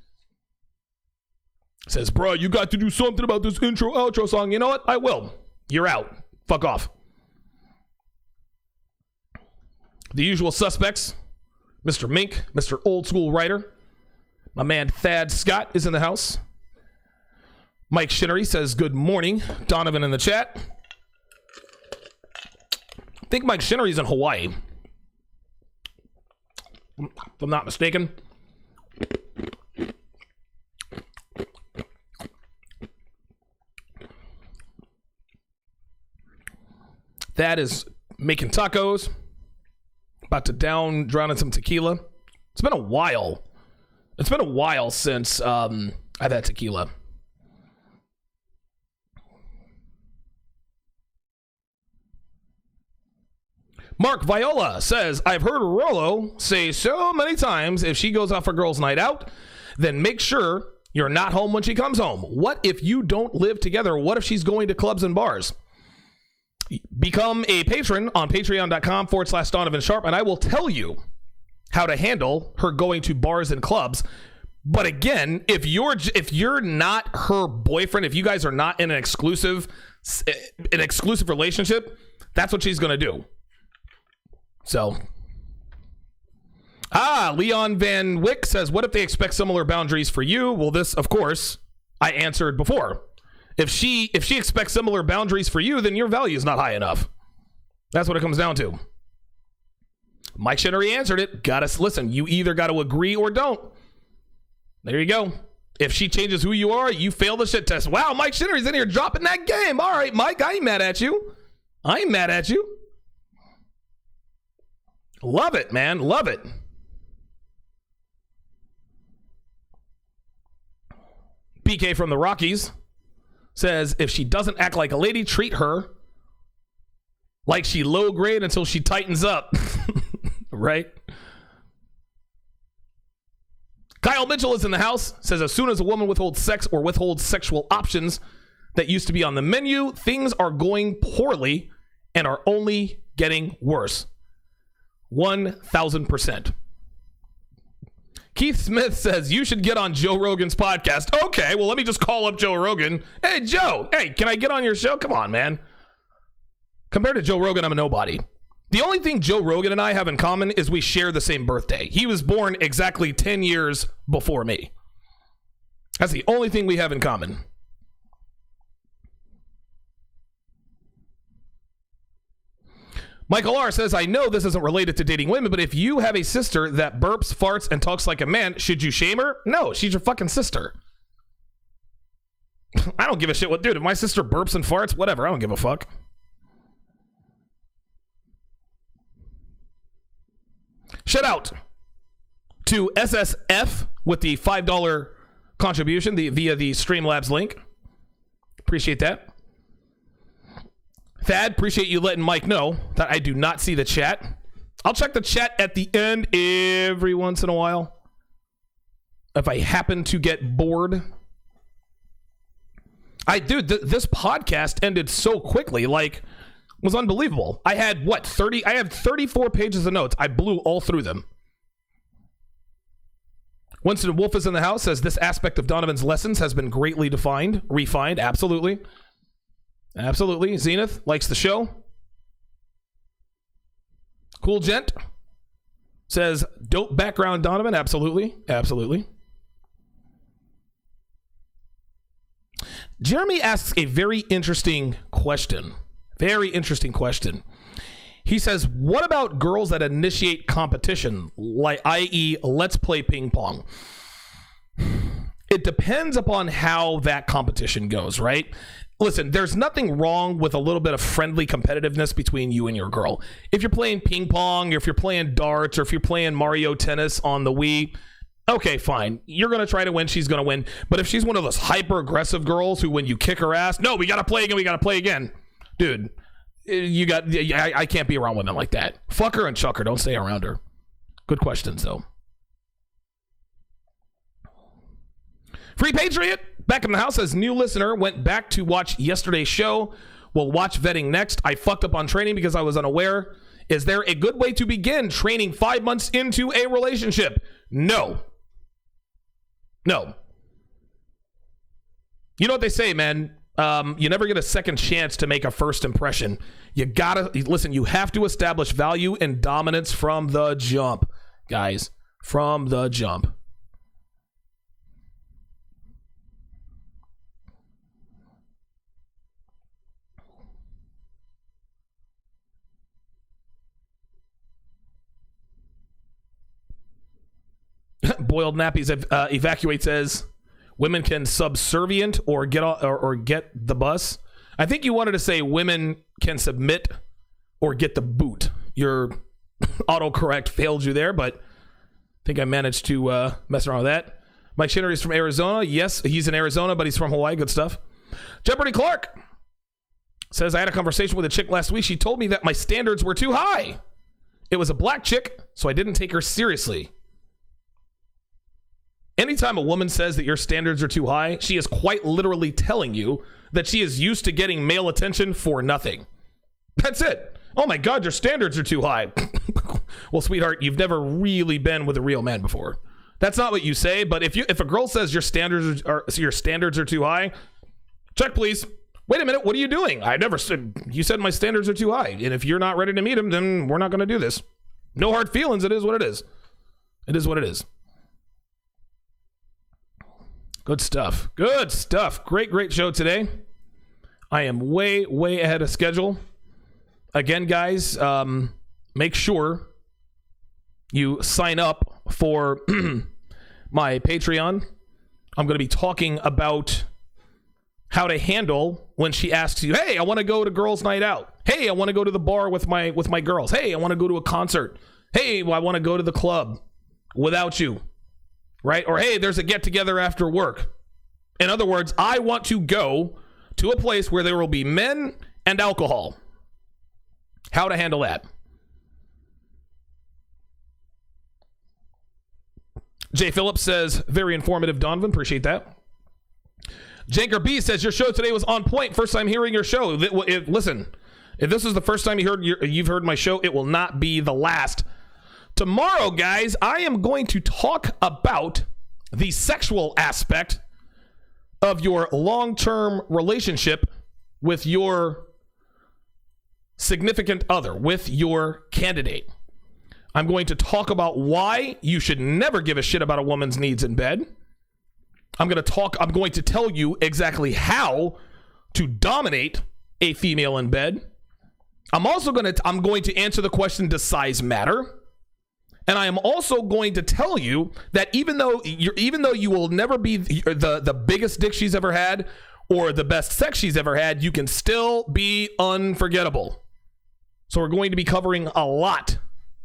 Says, bro, you got to do something about this intro outro song. You know what? I will. You're out. Fuck off. The usual suspects. Mr. Mink, Mr. Old School Writer. My man Thad Scott is in the house. Mike Shinnery says, good morning. Donovan in the chat. I think Mike Shinnery's in Hawaii, if I'm not mistaken. That is making tacos. About to drown in some tequila. It's been a while. Since I've had tequila. Mark Viola says, I've heard Rolo say so many times, if she goes out for girls' night out, then make sure you're not home when she comes home. What if you don't live together? What if she's going to clubs and bars? Become a patron on patreon.com/Donovan Sharpe, and I will tell you how to handle her going to bars and clubs. But again, if you're not her boyfriend, if you guys are not in an exclusive relationship, that's what she's going to do. So, Leon Van Wyck says, what if they expect similar boundaries for you? Well, this, of course, I answered before. If she expects similar boundaries for you, then your value is not high enough. That's what it comes down to. Mike Shinnery answered it. Listen, you either got to agree or don't. There you go. If she changes who you are, you fail the shit test. Wow, Mike Shinnery's in here dropping that game. All right, Mike, I ain't mad at you. Love it, man. Love it. BK from the Rockies says, if she doesn't act like a lady, treat her Like she low grade until she tightens up. Right? Kyle Mitchell is in the house. Says as soon as a woman withholds sex or withholds sexual options that used to be on the menu, things are going poorly and are only getting worse. 1,000%. Keith Smith says you should get on Joe Rogan's podcast. Okay, well, let me just call up Joe Rogan. Hey, Joe, hey, can I get on your show? Come on, man. Compared to Joe Rogan, I'm a nobody. The only thing Joe Rogan and I have in common is we share the same birthday. He was born exactly 10 years before me. That's the only thing we have in common. Michael R. says, I know this isn't related to dating women, but if you have a sister that burps, farts, and talks like a man, should you shame her? No, she's your fucking sister. I don't give a shit what, dude, if my sister burps and farts, whatever, I don't give a fuck. Shout out to SSF with the $5 contribution via the Streamlabs link. Appreciate that. Thad, appreciate you letting Mike know that I do not see the chat. I'll check the chat at the end every once in a while if I happen to get bored. This podcast ended so quickly, like, it was unbelievable. I had, 34 pages of notes. I blew all through them. Winston Wolf is in the house, says this aspect of Donovan's lessons has been greatly refined. Absolutely. Absolutely. Zenith likes the show. Cool Gent says, dope background, Donovan. Absolutely. Absolutely. Jeremy asks a very interesting question. Very interesting question. He says, what about girls that initiate competition, like, i.e., let's play ping pong? It depends upon how that competition goes, right? Listen, there's nothing wrong with a little bit of friendly competitiveness between you and your girl. If you're playing ping pong, or if you're playing darts, or if you're playing Mario Tennis on the Wii, okay, fine. You're going to try to win. She's going to win. But if she's one of those hyper-aggressive girls who, when you kick her ass, no, we got to play again. Dude, I can't be around women like that. Fuck her and chuck her. Don't stay around her. Good questions, though. Free Patriot, back in the house, as new listener, went back to watch yesterday's show. Will watch vetting next. I fucked up on training because I was unaware. Is there a good way to begin training 5 months into a relationship? No. No. You know what they say, man? You never get a second chance to make a first impression. You have to establish value and dominance from the jump, guys. From the jump. Boiled Nappies Evacuate says women can subservient or get the bus. I think you wanted to say women can submit or get the boot. Your autocorrect failed you there, but I think I managed to mess around with that. Mike Shinner is from Arizona. Yes, he's in Arizona, but he's from Hawaii. Good stuff. Jeopardy Clark says, I had a conversation with a chick last week. She told me that my standards were too high. It was a black chick, so I didn't take her seriously. Anytime a woman says that your standards are too high, she is quite literally telling you that she is used to getting male attention for nothing. That's it. Oh my God, your standards are too high. Well, sweetheart, you've never really been with a real man before. That's not what you say, but if a girl says your standards are too high, check please. Wait a minute, what are you doing? I never said, you said my standards are too high, and if you're not ready to meet them, then we're not going to do this. No hard feelings, it is what it is. It is what it is. Good stuff. Good stuff. Great show today. I am way ahead of schedule. Again, guys, make sure you sign up for my Patreon. I'm going to be talking about how to handle when she asks you, hey, I want to go to girls' night out. Hey, I want to go to the bar with my girls. Hey, I want to go to a concert. Hey, I want to go to the club without you. Right? Or, hey, there's a get-together after work. In other words, I want to go to a place where there will be men and alcohol. How to handle that. Jay Phillips says, very informative, Donovan. Appreciate that. Janker B says, your show today was on point. First time hearing your show. Listen, if this is the first time you've heard my show, it will not be the last. Tomorrow, guys, I am going to talk about the sexual aspect of your long-term relationship with your significant other, with your candidate. I'm going to talk about why you should never give a shit about a woman's needs in bed. I'm going to tell you exactly how to dominate a female in bed. I'm going to answer the question, does size matter? And I am also going to tell you that even though you will never be the biggest dick she's ever had or the best sex she's ever had, you can still be unforgettable. So we're going to be covering a lot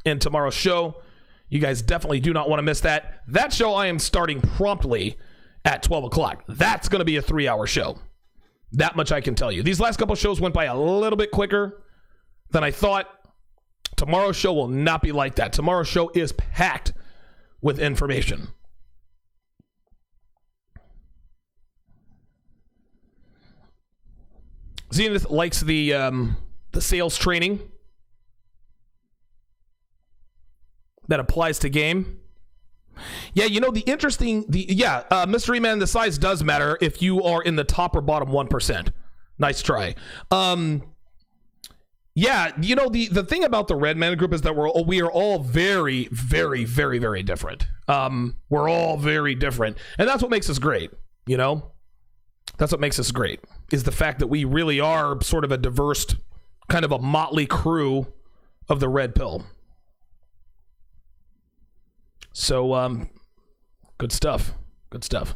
in tomorrow's show. You guys definitely do not want to miss that. That show I am starting promptly at 12 o'clock. That's going to be a 3-hour show. That much I can tell you. These last couple shows went by a little bit quicker than I thought. Tomorrow's show will not be like that. Tomorrow's show is packed with information. Zenith likes the sales training that applies to game. Yeah, you know, Mystery Man, the size does matter if you are in the top or bottom 1%. Nice try. Yeah, you know, the thing about the Red Man group is that we are all very, very, very, very different. We're all very different. And that's what makes us great, you know? That's what makes us great, is the fact that we really are sort of a diverse, kind of a motley crew of the Red Pill. So, good stuff. Good stuff.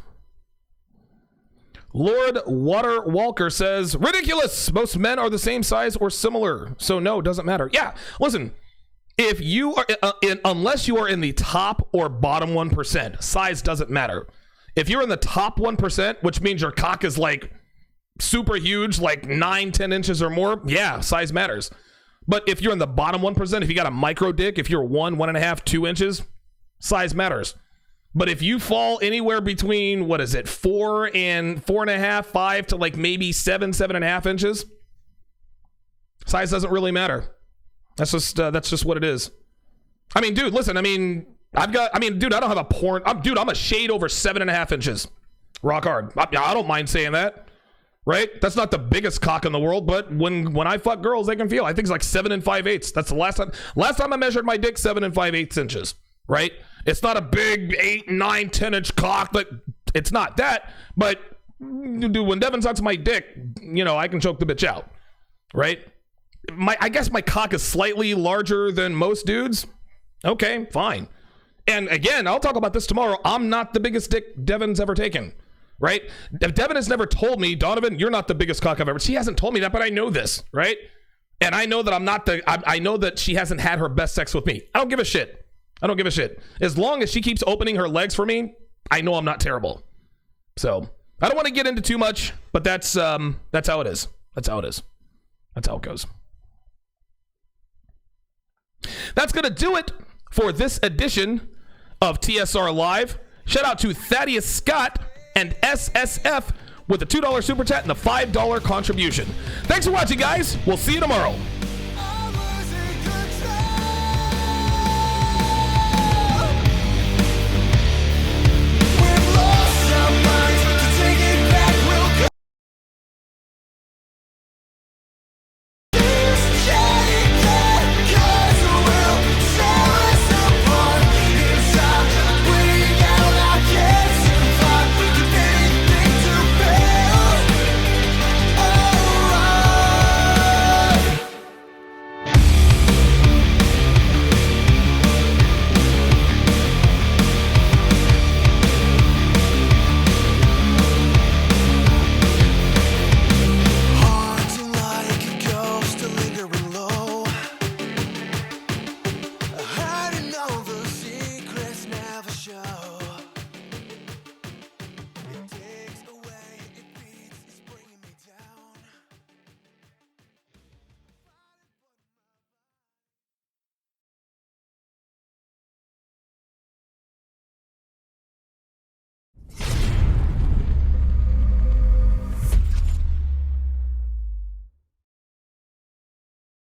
Lord Water Walker says, ridiculous. Most men are the same size or similar. So no, it doesn't matter. Yeah, listen, if you are, unless you are in the top or bottom 1%, size doesn't matter. If you're in the top 1%, which means your cock is like super huge, like 9-10 inches or more, yeah, size matters. But if you're in the bottom 1%, if you got a micro dick, if you're 1.5, 2 inches, size matters. But if you fall anywhere between, 4 and 4.5, 5 to like maybe 7.5 inches, size doesn't really matter. That's just what it is. I mean, dude, listen, I don't have a porn. I'm a shade over 7.5 inches. Rock hard. I don't mind saying that, right? That's not the biggest cock in the world, but when I fuck girls, they can feel. I think it's like 7 5/8. That's the last time I measured my dick, 7 5/8 inches, right? It's not a big 8, 9, 10 inch cock, but it's not that. But dude, when Devin sucks my dick, you know, I can choke the bitch out, right? I guess my cock is slightly larger than most dudes. Okay, fine. And again, I'll talk about this tomorrow. I'm not the biggest dick Devin's ever taken, right? Devin has never told me, Donovan, you're not the biggest cock I've ever. She hasn't told me that, but I know this, right? And I know that I know that she hasn't had her best sex with me. I don't give a shit. I don't give a shit. As long as she keeps opening her legs for me, I know I'm not terrible. So I don't want to get into too much, but that's how it is. That's how it is. That's how it goes. That's going to do it for this edition of TSR Live. Shout out to Thaddeus Scott and SSF with the $2 super chat and the $5 contribution. Thanks for watching, guys. We'll see you tomorrow.